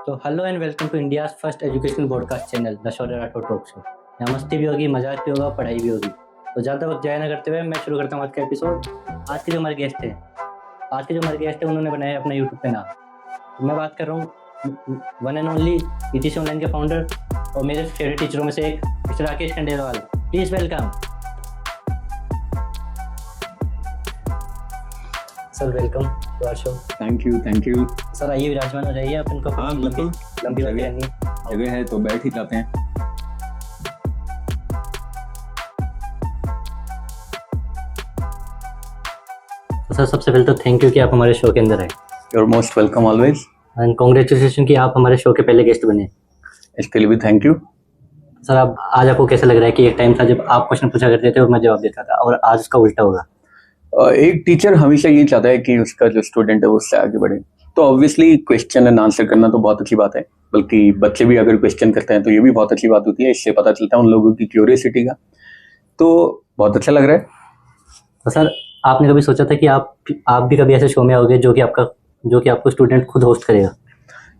तो hello and welcome to India's first educational broadcast channel the Shaurya Rathore talk show. यहाँ मस्ती भी होगी, मजाक भी होगा, पढ़ाई भी होगी। तो ज़्यादा वक्त जाया ना करते हुए मैं शुरू करता हूँ आज का एपिसोड। आज के जो हमारे गेस्ट हैं उन्होंने बनाया है अपना यूट्यूब पे नाम। तो मैं बात कर रहा हूँ one and only ETC online के फाउंडर और मेरे फेवरेट टीचरों में से एक mister Rakesh Khandelwal. Please welcome sir. Welcome to our show. Thank you sir आइए विराजमान हो जाइए। अपन को हाँ बिल्कुल, लंबी बातें करनी है। जगह है तो बैठ ही जाते हैं। तो सर सबसे पहले तो थैंक यू कि आप हमारे शो के अंदर आए you are most welcome always. And congratulation कि आप हमारे शो के पहले गेस्ट बने। इसके लिए भी थैंक यू। सर आप आज आपको कैसा लग रहा है कि एक टाइम था जब आप क्वेश्चन पूछा करते थे और मैं जवाब देता था और आज उसका उल्टा होगा? एक टीचर हमेशा ये चाहता है कि उसका जो स्टूडेंट है वो उससे आगे बढ़े, तो ऑब्वियसली क्वेश्चन एंड आंसर करना तो बहुत अच्छी बात है। बल्कि बच्चे भी अगर क्वेश्चन करते हैं तो ये भी बहुत अच्छी बात होती है। इससे पता चलता है उन लोगों की क्यूरियोसिटी का। तो बहुत अच्छा लग रहा है। तो सर आपने कभी सोचा था कि आप भी कभी ऐसे शो में आओगे जो कि आपको स्टूडेंट खुद होस्ट करेगा?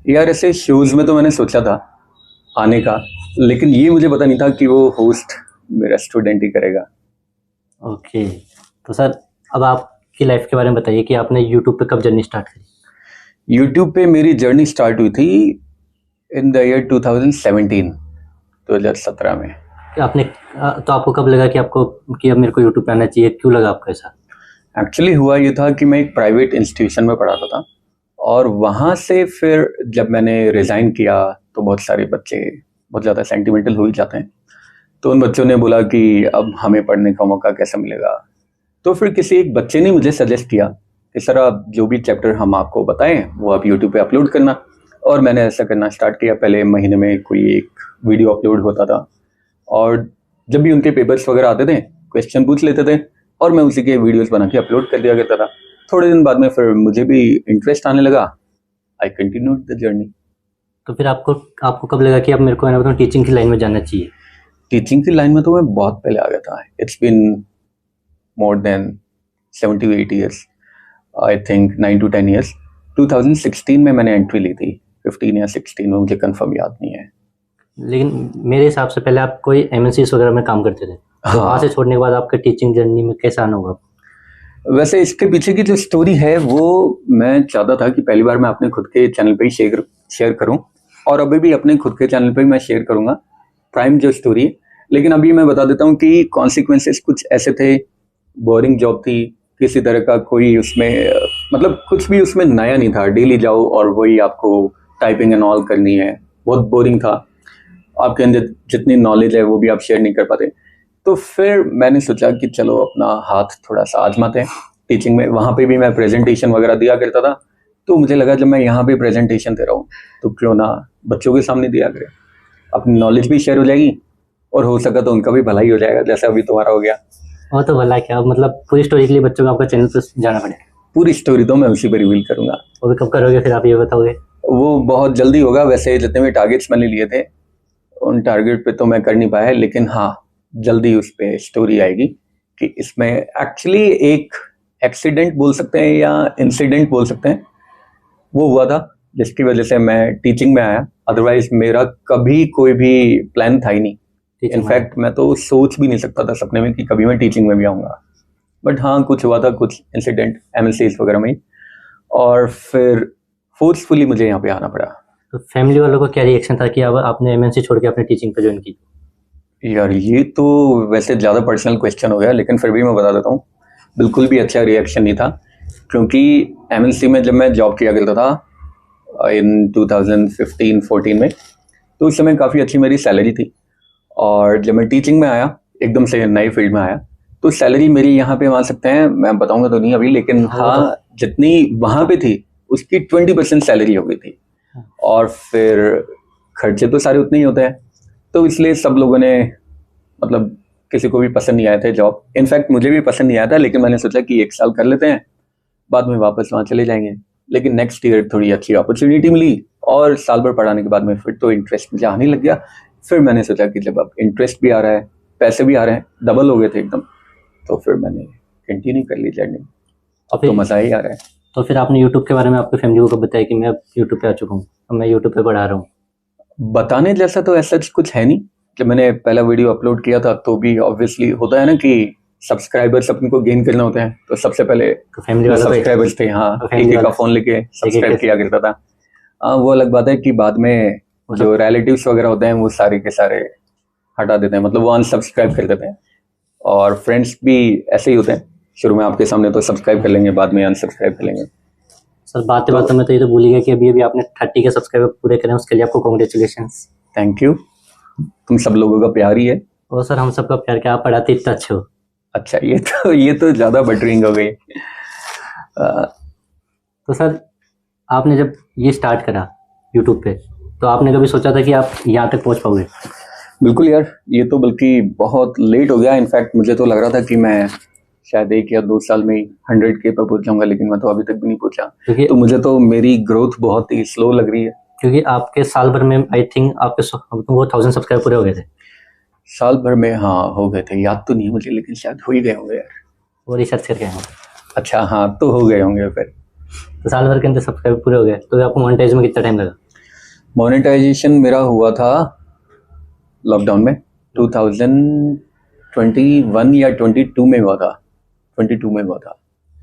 यार ऐसे शोज में तो मैंने सोचा था आने का, लेकिन ये मुझे पता नहीं था कि वो होस्ट मेरा स्टूडेंट ही करेगा। ओके, तो सर अब आपकी लाइफ के बारे में बताइए कि आपने यूट्यूब पे कब जर्नी स्टार्ट करी? यूट्यूब पे मेरी जर्नी स्टार्ट हुई थी इन द ईयर 2017 में। तो आपको कब लगा कि अब मेरे को यूट्यूब पे आना चाहिए? क्यों लगा आपको ऐसा? एक्चुअली हुआ ये था कि मैं एक प्राइवेट इंस्टीट्यूशन में पढ़ाता था और वहाँ से फिर जब मैंने रिज़ाइन किया तो बहुत सारे बच्चे बहुत ज़्यादा सेंटिमेंटल हो ही जाते हैं। तो उन बच्चों ने बोला कि अब हमें पढ़ने का मौका कैसा मिलेगा। तो फिर किसी एक बच्चे ने मुझे सजेस्ट किया कि सर आप जो भी चैप्टर हम आपको बताएं वो आप यूट्यूब पे अपलोड करना। और मैंने ऐसा करना स्टार्ट किया। पहले महीने में कोई एक वीडियो अपलोड होता था और जब भी उनके पेपर्स वगैरह आते थे क्वेश्चन पूछ लेते थे और मैं उसी के वीडियोस बना के अपलोड कर दिया करता था। थोड़े दिन बाद में फिर मुझे भी इंटरेस्ट आने लगा। I continued the journey. तो फिर आपको कब लगा कि अब मेरे को है ना टीचिंग की लाइन में जाना चाहिए? टीचिंग की लाइन में तो मैं बहुत पहले आ गया था। It's been more than 7 to 8 years, I think 9 to 10 years। 2016 में मैंने एंट्री ली थी, 15 या 16 में, मुझे कंफर्म याद नहीं है। लेकिन मेरे हिसाब से पहले आप कोई एमएनसीज वगैरह में काम करते थे। तो वहाँ से छोड़ने के बाद आपके टीचिंग जर्नी में कैसा आना होगा? वैसे इसके पीछे की जो स्टोरी है वो मैं चाहता था कि पहली बार मैं अपने खुद के चैनल पे ही शेयर करूं और अभी भी अपने खुद के चैनल पे ही मैं शेयर करूंगा प्राइम जो स्टोरी। लेकिन अभी मैं बता देता हूं कि कॉन्सिक्वेंसेस कुछ ऐसे थे। बोरिंग जॉब थी, किसी तरह का कोई उसमें मतलब कुछ भी उसमें नया नहीं था। डेली जाओ और वही आपको टाइपिंग एंड ऑल करनी है। बहुत बोरिंग था। आपके अंदर जितनी नॉलेज है वो भी आप शेयर नहीं कर पाते। तो फिर मैंने सोचा कि चलो अपना हाथ थोड़ा सा आजमाते हैं टीचिंग में। वहाँ पे भी मैं प्रेजेंटेशन वगैरह दिया करता था। तो मुझे लगा जब मैं यहाँ पे प्रेजेंटेशन दे रहा हूँ तो क्यों ना बच्चों के सामने दिया करे। अपनी नॉलेज भी शेयर हो जाएगी और हो सका तो उनका भी भलाई हो जाएगा, जैसा अभी तुम्हारा हो गया। और तो भला क्या, मतलब पूरी स्टोरी के लिए बच्चों को आपका चैनल पर जाना पड़ेगा। पूरी स्टोरी तो मैं उसी पर रिवील करूंगा। और कब करोगे फिर आप ये बताओगे? वो बहुत जल्दी होगा। वैसे जितने भी टारगेट्स मैंने लिए थे उन टारगेट पे तो मैं कर नहीं पाया, लेकिन हाँ जल्दी उस पर स्टोरी आएगी कि इसमें एक्चुअली एक एक्सीडेंट बोल सकते हैं या इंसिडेंट बोल सकते हैं वो हुआ था जिसकी वजह से मैं टीचिंग में आया। अदरवाइज मेरा कभी कोई भी प्लान था ही नहीं। इनफैक्ट मैं तो सोच भी नहीं सकता था सपने में कि कभी मैं टीचिंग में भी आऊँगा। बट हाँ कुछ हुआ था, कुछ इंसिडेंट एमएनसीज वगैरह में, और फिर फोर्सफुली मुझे यहाँ पे आना पड़ा। तो फैमिली वालों का क्या रिएक्शन था कि अब आपने एमएनसी छोड़ के अपने टीचिंग पे ज्वाइन की? यार ये तो वैसे ज़्यादा पर्सनल क्वेश्चन हो गया, लेकिन फिर भी मैं बता देता हूँ। बिल्कुल भी अच्छा रिएक्शन नहीं था, क्योंकि एमएनसी में जब मैं जॉब किया करता था इन 2015-14 में, तो उस समय काफ़ी अच्छी मेरी सैलरी थी। और जब मैं टीचिंग में आया, एकदम से नई फील्ड में आया, तो सैलरी मेरी यहाँ पे मान सकते हैं, मैं बताऊँगा तो नहीं अभी, लेकिन हाँ जितनी वहाँ पे थी उसकी 20% सैलरी हो गई थी। और फिर खर्चे तो सारे उतने ही होते हैं, तो इसलिए सब लोगों ने मतलब किसी को भी पसंद नहीं आया था जॉब। इनफैक्ट मुझे भी पसंद नहीं आया था, लेकिन मैंने सोचा कि 1 साल कर लेते हैं, बाद में वापस वहाँ चले जाएंगे। लेकिन नेक्स्ट ईयर थोड़ी अच्छी अपॉर्चुनिटी मिली और साल भर पढ़ाने के बाद में फिर तो इंटरेस्ट मुझे आने लग गया। फिर मैंने सोचा कि जब अब इंटरेस्ट भी आ रहा है, पैसे भी आ रहे हैं, डबल हो गए थे एकदम, तो फिर मैंने कंटिन्यू कर ली जर्नी। अब तो मज़ा ही आ रहा है। तो फिर आपने यूट्यूब के बारे में आपकी फैमिली को कब बताया कि मैं अब यूट्यूब पे आ चुका हूँ, अब मैं यूट्यूब पे पढ़ा रहा हूँ? बताने जैसा तो ऐसा कुछ है नहीं। जब मैंने पहला वीडियो अपलोड किया था तो भी ऑब्वियसली होता है ना कि सब्सक्राइबर्स अपने को गेन करना होते हैं, तो सबसे पहले तो फैमिली वालों को सब्सक्राइबर्स थे, हाँ, तो एक family एक का वाले- फोन लेके सब्सक्राइब एक- किया करता था। वो अलग बात है कि बाद में वो जो रिलेटिव्स वगैरह होते हैं वो सारे के सारे हटा देते हैं, मतलब वो अनसब्सक्राइब कर देते हैं। और फ्रेंड्स भी ऐसे ही होते हैं, शुरू में आपके सामने तो सब्सक्राइब कर लेंगे, बाद में अनसब्सक्राइब कर लेंगे। सर बातें बातों में तो ये तो भूल ही गया कि अभी अभी आपने 30 के सब्सक्राइबर पूरे करें, उसके लिए आपको कॉन्ग्रेचुलेशन। थैंक यू, तुम सब लोगों का प्यार ही है। और सर हम सबका प्यार, क्या आप पढ़ाते इतना अच्छे हो। अच्छा, ये तो ज़्यादा बटरिंग हो गई। तो सर आपने जब ये स्टार्ट करा यूट्यूब पे, तो आपने कभी सोचा था कि आप यहाँ तक पहुँच पाओगे? बिल्कुल यार, ये तो बल्कि बहुत लेट हो गया। इनफैक्ट मुझे तो लग रहा था कि मैं शायद 1 या 2 साल में ही 100K पे पहुंच जाऊंगा, लेकिन मैं तो अभी तक भी नहीं पहुंचा। क्योंकि तो मुझे तो मेरी ग्रोथ बहुत ही स्लो लग रही है। क्योंकि आपके साल भर में आई थिंक आपके वो 1000 सब्सक्राइबर पूरे हो गए थे। साल भर में हाँ हो गए थे, याद तो नहीं है मुझे, लेकिन शायद हो ही गए होंगे यार। वो रिसर्च करके आए हैं। अच्छा हाँ, तो हो गए होंगे फिर। तो साल भर के अंदर सब्सक्राइबर पूरे हो गए, तो आपको मोनेटाइज में कितना टाइम लगा? मोनेटाइजेशन मेरा हुआ था लॉकडाउन में, 2021 या 22 में हुआ था, 22 में हुआ था।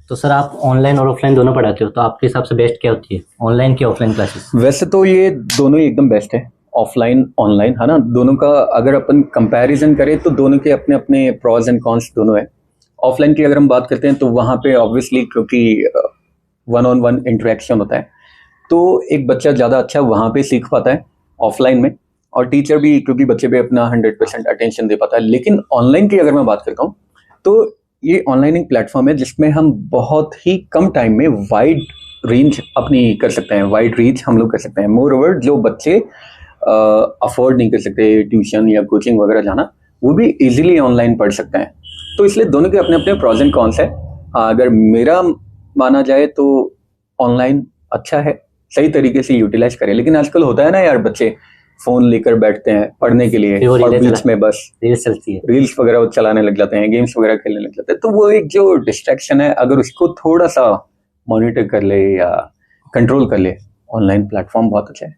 तो सर आप ऑनलाइन और ऑफलाइन दोनों पढ़ाते हो, तो आपके हिसाब से बेस्ट क्या होती है, ऑनलाइन की ऑफलाइन क्लासेस? वैसे तो ये दोनों ही एकदम बेस्ट है, ऑफलाइन ऑनलाइन, है ना। दोनों का अगर अपन कंपैरिजन करें तो दोनों के अपने अपने प्रॉज एंड कॉन्स दोनों है। ऑफलाइन की अगर हम बात करते हैं तो वहाँ पे ऑब्वियसली क्योंकि 1-on-1 इंटरेक्शन होता है, तो एक बच्चा ज़्यादा अच्छा वहाँ पे सीख पाता है ऑफलाइन में, और टीचर भी क्योंकि बच्चे पे अपना 100% अटेंशन दे पाता है। लेकिन ऑनलाइन की अगर मैं बात करता हूँ तो ये ऑनलाइन एक प्लेटफॉर्म है जिसमें हम बहुत ही कम टाइम में वाइड रेंज अपनी कर सकते हैं, वाइड रीच हम लोग कर सकते हैं। मोर ओवर जो बच्चे अफोर्ड नहीं कर सकते ट्यूशन या कोचिंग वगैरह जाना, वो भी इजीली ऑनलाइन पढ़ सकते हैं। तो इसलिए दोनों के अपने अपने प्रॉज एंड कॉन्स है। अगर मेरा माना जाए तो ऑनलाइन अच्छा है, सही तरीके से यूटिलाइज करें। लेकिन आजकल होता है ना यार, बच्चे फोन लेकर बैठते हैं पढ़ने के लिए वो और रीलें बीच में बस रील्स चलती है। रील्स वगैरह वो चलाने लग जाते हैं, गेम्स वगैरह खेलने लग जाते हैं। तो वो एक जो डिस्ट्रैक्शन है, अगर उसको थोड़ा सा मॉनिटर कर ले या कंट्रोल कर ले, ऑनलाइन प्लेटफॉर्म बहुत अच्छा है,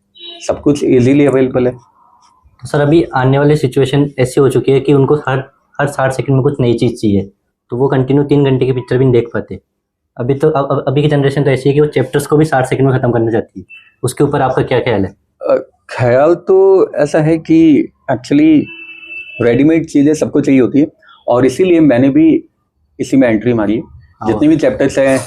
सब कुछ इजीली अवेलेबल है। तो सर अभी आने वाली सिचुएशन ऐसी हो चुकी है कि उनको हर हर 60 सेकंड में कुछ नई चीज़ चाहिए, तो वो कंटिन्यू 3 घंटे की पिक्चर भी नहीं देख पाते। अभी तो अभी की जनरेशन तो ऐसी है कि वो चैप्टर्स को भी 60 सेकंड में ख़त्म करना चाहती है। उसके ऊपर आपका क्या ख्याल है? ख्याल तो ऐसा है कि एक्चुअली रेडीमेड चीज़ें सबको चाहिए होती है, और इसीलिए मैंने भी इसी में एंट्री मारी है। जितने भी चैप्टर्स हैं,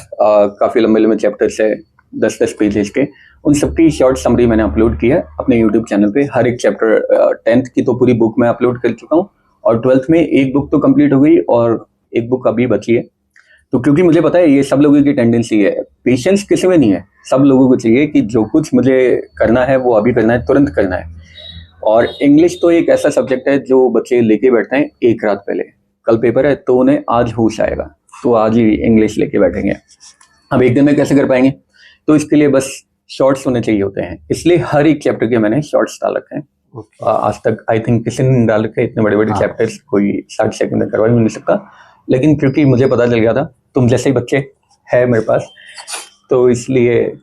काफ़ी लंबे लंबे चैप्टर्स है, 10-10 पेजेस के, उन सबकी शॉर्ट समरी मैंने अपलोड की है अपने यूट्यूब चैनल पे। हर एक चैप्टर 10th की तो पूरी बुक मैं अपलोड कर चुका हूँ, और 12th में एक बुक तो कंप्लीट हो गई और एक बुक अभी बची है। तो क्योंकि मुझे पता है ये सब लोगों की टेंडेंसी है, पेशेंस किसी में नहीं है। सब लोगों को चाहिए कि जो कुछ मुझे करना है वो अभी करना है, तुरंत करना है। और इंग्लिश तो एक ऐसा सब्जेक्ट है जो बच्चे लेके बैठते हैं एक रात पहले, कल पेपर है तो उन्हें आज होश आएगा, तो आज ही इंग्लिश लेके बैठेंगे। अब एक दिन में कैसे कर पाएंगे? तो इसके लिए बस शॉर्ट्स होने चाहिए होते हैं, इसलिए हर एक चैप्टर के मैंने शॉर्ट्स डाल रखे हैं। आज तक आई थिंक किसी ने नहीं डाल रखे इतने बड़े बड़े चैप्टर्स, कोई 60 सेकंड में करवा ही नहीं सकता। लेकिन क्योंकि मुझे पता चल गया था तुम जैसे ही बच्चे है मेरे पास, तो इसलिए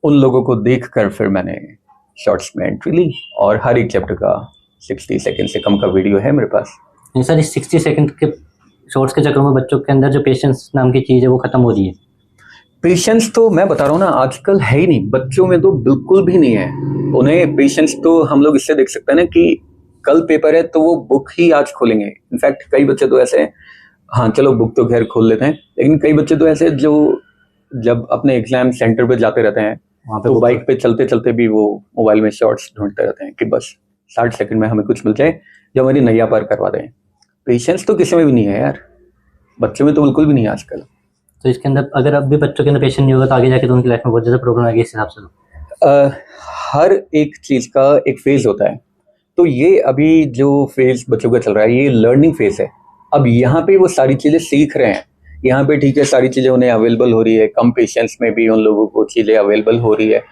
उन लोगों को देख कर फिर मैंने शॉर्ट्स में एंट्री ली, और हर एक चैप्टर का 60 सेकंड से कम का वीडियो है मेरे पास। नहीं सर, इस 60 सेकंड के शॉर्ट्स के चक्कर में बच्चों के अंदर जो पेशेंस नाम की चीज़ है वो खत्म हो रही है। पेशेंस तो मैं बता रहा हूँ ना, आजकल है ही नहीं, बच्चों में तो बिल्कुल भी नहीं है। उन्हें पेशेंस तो हम लोग इससे देख सकते हैं ना कि कल पेपर है तो वो बुक ही आज खोलेंगे। इनफैक्ट कई बच्चे तो ऐसे हैं, हाँ चलो बुक तो खैर खोल लेते हैं, लेकिन कई बच्चे तो ऐसे जो जब अपने एग्जाम सेंटर पे जाते रहते हैं वहाँ पे तो बाइक पे चलते चलते भी वो मोबाइल में शॉर्ट्स ढूंढते रहते हैं कि बस 60 सेकंड में हमें कुछ मिल जाए जो हमारी नैया पार करवा दें। पेशेंस तो किसी में भी नहीं है यार, बच्चों में तो बिल्कुल भी नहीं है आजकल। तो इसके अंदर अगर अब भी बच्चों के अंदर पेशेंस नहीं होगा तो आगे जाके तो उनकी लाइफ में बहुत ज़्यादा प्रॉब्लम आएगी इस हिसाब से। हर एक चीज़ का एक फेज होता है, तो ये अभी जो फेज बच्चों का चल रहा है ये लर्निंग फेज है। अब यहाँ पे वो सारी चीज़ें सीख रहे हैं, यहाँ पे ठीक है सारी चीज़ें उन्हें अवेलेबल हो रही है, कम पेशेंस में भी उन लोगों को चीज़ें अवेलेबल हो रही है,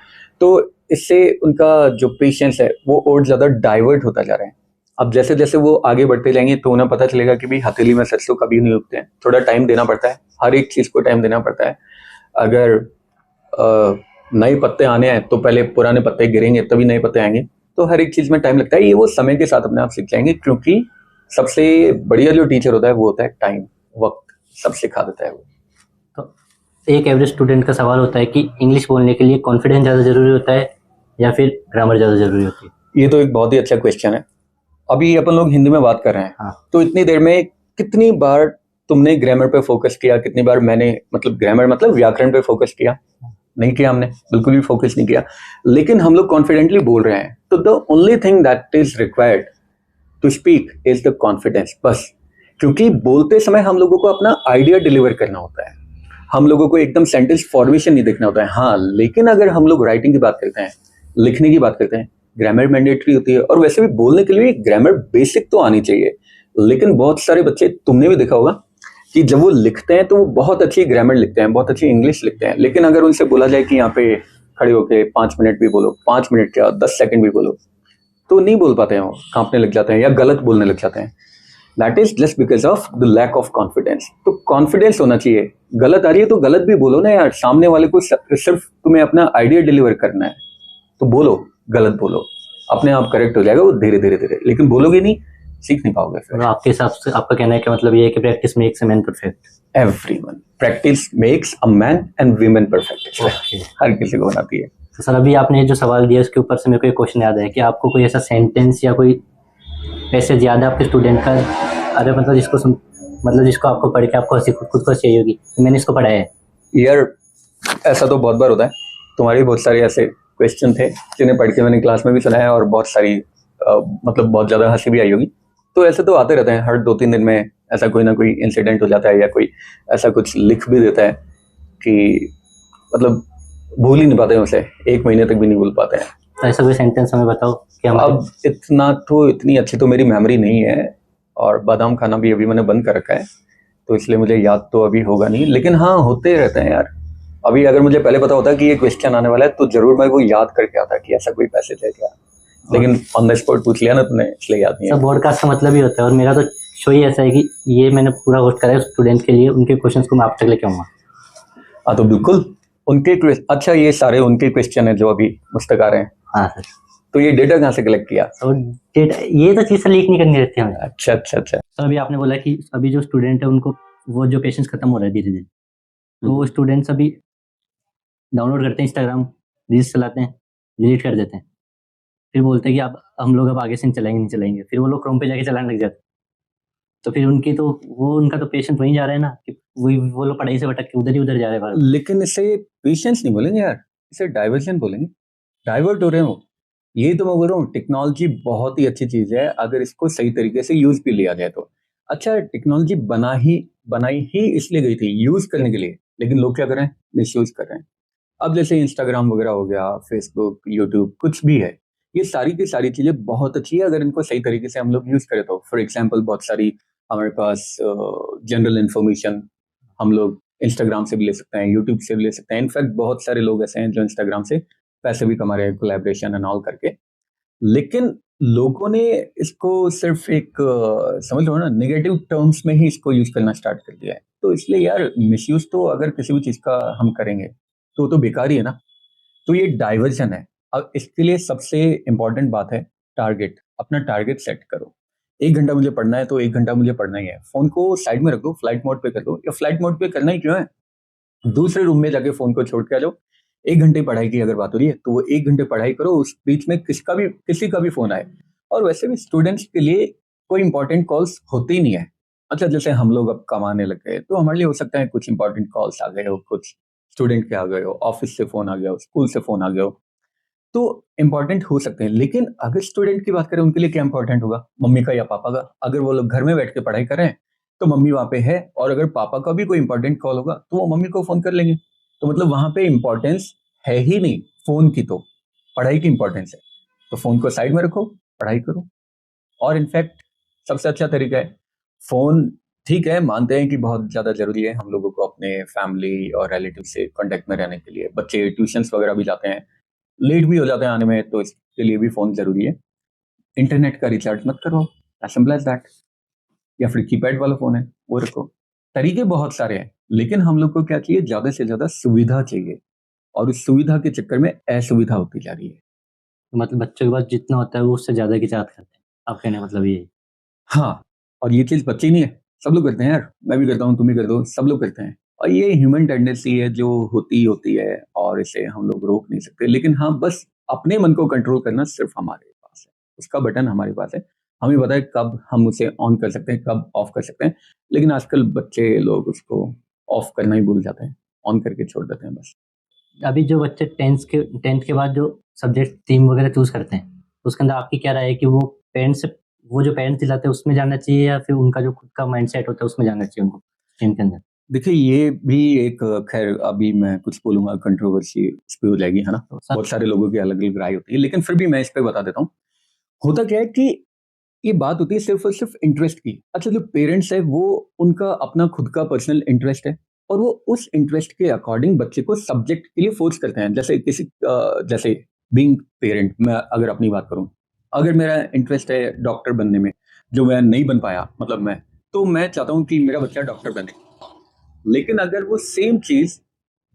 तो इससे उनका जो पेशेंस है वो और ज़्यादा डाइवर्ट होता जा रहा है। अब जैसे जैसे वो आगे बढ़ते जाएंगे तो उन्हें पता चलेगा कि भाई हथेली में सरसों कभी नहीं उगते हैं, थोड़ा टाइम देना पड़ता है, हर एक चीज़ को टाइम देना पड़ता है। अगर नए पत्ते आने हैं तो पहले पुराने पत्ते गिरेंगे तभी नए पत्ते आएंगे। तो हर एक चीज़ में टाइम लगता है, ये वो समय के साथ अपने आप सीख जाएंगे, क्योंकि सबसे बढ़िया जो टीचर होता है वो होता है टाइम, वक्त सब सिखा देता है वो। तो एक एवरेज स्टूडेंट का सवाल होता है कि इंग्लिश बोलने के लिए कॉन्फिडेंस ज़्यादा ज़रूरी होता है या फिर ग्रामर ज़्यादा ज़रूरी होती है? ये तो एक बहुत ही अच्छा क्वेश्चन है। अभी अपन लोग हिंदी में बात कर रहे हैं, हाँ। तो इतनी देर में कितनी बार तुमने ग्रामर पे फोकस किया, कितनी बार मैंने ग्रामर व्याकरण पे फोकस किया? नहीं किया, हमने बिल्कुल भी फोकस नहीं किया। लेकिन हम लोग कॉन्फिडेंटली बोल रहे हैं, तो the only thing that is required to speak is the confidence, बस। क्योंकि बोलते समय हम लोगों को अपना आइडिया डिलीवर करना होता है, हम लोगों को एकदम सेंटेंस फॉर्मेशन नहीं देखना होता है। हाँ, लेकिन अगर हम लोग राइटिंग की बात करते हैं, लिखने की बात करते हैं, ग्रामर मैंडेटरी होती है। और वैसे भी बोलने के लिए ग्रामर बेसिक तो आनी चाहिए। लेकिन बहुत सारे बच्चे, तुमने भी देखा होगा कि जब वो लिखते हैं तो वो बहुत अच्छी ग्रामर लिखते हैं, बहुत अच्छी इंग्लिश लिखते हैं, लेकिन अगर उनसे बोला जाए कि यहाँ पे खड़े होके 5 मिनट भी बोलो, 5 मिनट क्या 10 सेकंड भी बोलो, तो नहीं बोल पाते हैं, वो कांपने लग जाते हैं या गलत बोलने लग जाते हैं। That is just because of the lack of confidence. तो कॉन्फिडेंस होना चाहिए। गलत आ रही है तो गलत भी बोलो ना यार, सामने वाले को सिर्फ तुम्हें अपना आइडिया डिलीवर करना है, तो बोलो, गलत बोलो, अपने आप करेक्ट हो जाएगा वो धीरे धीरे धीरे। लेकिन बोलोगे नहीं, सीख नहीं पाओगे फिर। आपके हिसाब से आपका कहना है कि मतलब ये है कि practice makes a man perfect? Everyone, practice makes a man and women perfect. हर किसी को बनाती है। तो सर, अभी आपने जो सवाल दिया उसके ऊपर से मेरे को एक क्वेश्चन याद है कि आपको कोई ऐसा सेंटेंस या कोई पैसेज याद है आपके स्टूडेंट का, अरे जिसको आपको पढ़ के आपको खुद को चाहिए होगी कि मैंने इसको पढ़ा है? यार, ऐसा तो बहुत बार होता है। तुम्हारे बहुत सारे ऐसे क्वेश्चन थे जिन्हें पढ़ के मैंने क्लास में भी सुना है, और बहुत सारी बहुत ज़्यादा हंसी भी आई होगी। तो ऐसे तो आते रहते हैं, हर 2-3 दिन में ऐसा कोई ना कोई इंसिडेंट हो जाता है, या कोई ऐसा कुछ लिख भी देता है कि भूल ही नहीं पाते हैं उसे, 1 महीने तक भी नहीं भूल पाते हैं। तो ऐसा कोई सेंटेंस हमें बताओ कि हम अब इतनी अच्छी तो मेरी मेमोरी नहीं है, और बादाम खाना भी अभी मैंने बंद कर रखा है, तो इसलिए मुझे याद तो अभी होगा नहीं। लेकिन हाँ, होते रहते हैं यार। अभी अगर मुझे पहले पता होता कि ये क्वेश्चन आने वाला है तो जरूर मैं वो याद करके आता कि ऐसा कोई पैसेज है क्या। लेकिन ऑन द स्पॉट पूछ लिया ना तुमने, इसलिए याद नहीं है। सब पॉडकास्ट का मतलब ही होता है, और मेरा तो शो ही ऐसा है कि ये मैंने पूरा होस्ट करा है स्टूडेंट के लिए, उनके क्वेश्चंस को मैं आप तक लेके आऊँगा। हाँ, तो बिल्कुल उनके अच्छा, ये सारे उनके क्वेश्चन है जो अभी मुझ तक आ रहे हैं। हाँ सर। तो ये डेटा कहाँ से कलेक्ट किया? और डेटा, ये तो चीज़ लीक नहीं करनी रहती हमें। अच्छा अच्छा अच्छा। तो अभी आपने बोला कि अभी जो स्टूडेंट है उनको वो जो पेशेंस खत्म हो रहा है धीरे धीरे, तो वो स्टूडेंट्स अभी डाउनलोड करते हैं इंस्टाग्राम, रील्स चलाते हैं, डिलीट कर देते हैं, फिर बोलते हैं कि अब हम लोग आगे से नहीं चलाएंगे, फिर वो लोग क्रोम पे जाके चलाने लग जाते हैं। तो फिर उनका तो पेशेंस वहीं जा रहा है ना, कि वो लोग पढ़ाई से भटक के उधर जा रहे हैं। लेकिन इसे पेशेंस नहीं बोलेंगे यार, इसे डाइवर्जन बोलेंगे। डाइवर्ट हो रहे हो, ये तो मैं बोल रहा हूँ। टेक्नोलॉजी बहुत ही अच्छी चीज है अगर इसको सही तरीके से यूज भी लिया जाए तो। अच्छा, टेक्नोलॉजी बनाई ही इसलिए गई थी, यूज करने के लिए, लेकिन लोग क्या कर रहे हैं? मिस यूज कर रहे हैं। अब जैसे इंस्टाग्राम वगैरह हो गया, फेसबुक, यूट्यूब, कुछ भी है, ये सारी की सारी चीजें बहुत अच्छी है अगर इनको सही तरीके से हम लोग यूज करें तो। फॉर एग्जाम्पल, बहुत सारी हमारे पास जनरल इंफॉर्मेशन हम लोग इंस्टाग्राम से भी ले सकते हैं, यूट्यूब से भी ले सकते हैं। इनफैक्ट बहुत सारे लोग ऐसे हैं जो इंस्टाग्राम से पैसे भी कमा रहे हैं, कोलैबोरेशन एंड ऑल करके। लेकिन लोगों ने इसको सिर्फ एक समझ लो ना, नेगेटिव टर्म्स में ही इसको यूज करना स्टार्ट कर दिया है। तो इसलिए यार, मिसयूज तो अगर किसी भी चीज का हम करेंगे तो बेकार ही है ना। तो ये डाइवर्जन है। अब इसके लिए सबसे इंपॉर्टेंट बात है टारगेट। अपना टारगेट सेट करो। 1 घंटा मुझे पढ़ना है तो 1 घंटा मुझे पढ़ना ही है। फोन को साइड में रख दो, फ्लाइट मोड पे कर दो, या फ्लाइट मोड पे करना ही क्यों है, दूसरे रूम में जाके फोन को छोड़ के आ जाओ। 1 घंटे पढ़ाई की अगर बात हो रही है तो वो 1 घंटे पढ़ाई करो, उस बीच में किसी का भी फोन आए। और वैसे भी स्टूडेंट्स के लिए कोई इंपॉर्टेंट कॉल्स होते ही नहीं है। अच्छा, जैसे हम लोग अब कमाने लग गए तो हमारे लिए हो सकता है कुछ इंपॉर्टेंट कॉल्स आ गए हो, कुछ स्टूडेंट के आ गए हो, ऑफिस से फोन आ गया हो, स्कूल से फोन आ गया हो, तो इंपॉर्टेंट हो सकते हैं। लेकिन अगर स्टूडेंट की बात करें, उनके लिए क्या इंपॉर्टेंट होगा? मम्मी का या पापा का? अगर वो लोग घर में बैठ के पढ़ाई कर रहे हैं तो मम्मी वहां पे है, और अगर पापा का भी कोई इंपॉर्टेंट कॉल होगा तो वो मम्मी को फोन कर लेंगे। तो वहां पे इंपॉर्टेंस है ही नहीं फोन की, तो पढ़ाई की इंपॉर्टेंस है। तो फोन को साइड में रखो, पढ़ाई करो। और इनफैक्ट सबसे अच्छा तरीका है फोन। ठीक है, मानते हैं कि बहुत ज्यादा जरूरी है हम लोगों को अपने फैमिली और रिलेटिव से कांटेक्ट में रहने के लिए। बच्चे ट्यूशंस वगैरह भी जाते हैं, लेट भी हो जाते हैं आने में, तो इसके लिए भी फोन जरूरी है। इंटरनेट का रिचार्ज मत करो, एज सिंपल एज दैट। या फिर कीपैड वाला फोन है वो रखो। तरीके बहुत सारे हैं, लेकिन हम लोग को क्या चाहिए, ज़्यादा से ज़्यादा सुविधा चाहिए, और उस सुविधा के चक्कर में असुविधा होती जा रही है। तो मतलब बच्चों के पास जितना होता है वो उससे ज़्यादा की चाहत करते हैं, आप कहने का मतलब ये है। हाँ, और ये चीज़ बच्चे ही नहीं है, सब लोग करते हैं यार, मैं भी करता हूँ, तुम भी करते हो, सब लोग करते हैं। और ये ह्यूमन टेंडेंसी है जो होती ही होती है, और इसे हम लोग रोक नहीं सकते। लेकिन हाँ, बस अपने मन को कंट्रोल करना सिर्फ हमारे पास है, उसका बटन हमारे पास है। हमें पता है कब हम उसे ऑन कर सकते हैं, कब ऑफ कर सकते हैं। लेकिन आजकल बच्चे लोग उसको ऑफ करना ही भूल जाते हैं, ऑन करके छोड़ देते हैं बस। अभी जो बच्चे 10th के बाद जो सब्जेक्ट स्ट्रीम वगैरह चूज़ करते हैं, तो उसके अंदर आपकी क्या राय है कि वो जो पेरेंट्स दिलाते हैं उसमें जाना चाहिए या फिर उनका जो खुद का माइंडसेट होता है उसमें जाना चाहिए उनको स्ट्रीम के अंदर? देखिए, ये भी एक खैर अभी मैं कुछ बोलूँगा कंट्रोवर्सी इस पे हो जाएगी, है ना? तो सर बहुत सारे लोगों की अलग-अलग राय होती है, लेकिन फिर भी मैं इस पे बता देता हूँ। होता क्या है कि ये बात होती है सिर्फ़ और सिर्फ़ इंटरेस्ट की। अच्छा, जो पेरेंट्स हैं वो उनका अपना खुद का पर्सनल इंटरेस्ट है, और वो उस इंटरेस्ट के अकॉर्डिंग बच्चे को सब्जेक्ट के लिए फ़ोर्स करते हैं। जैसे बीइंग पेरेंट, मैं अगर अपनी बात करूँ, अगर मेरा इंटरेस्ट है डॉक्टर बनने में, जो मैं नहीं बन पाया, मतलब तो मैं चाहता हूँ कि मेरा बच्चा डॉक्टर बने। लेकिन अगर वो सेम चीज़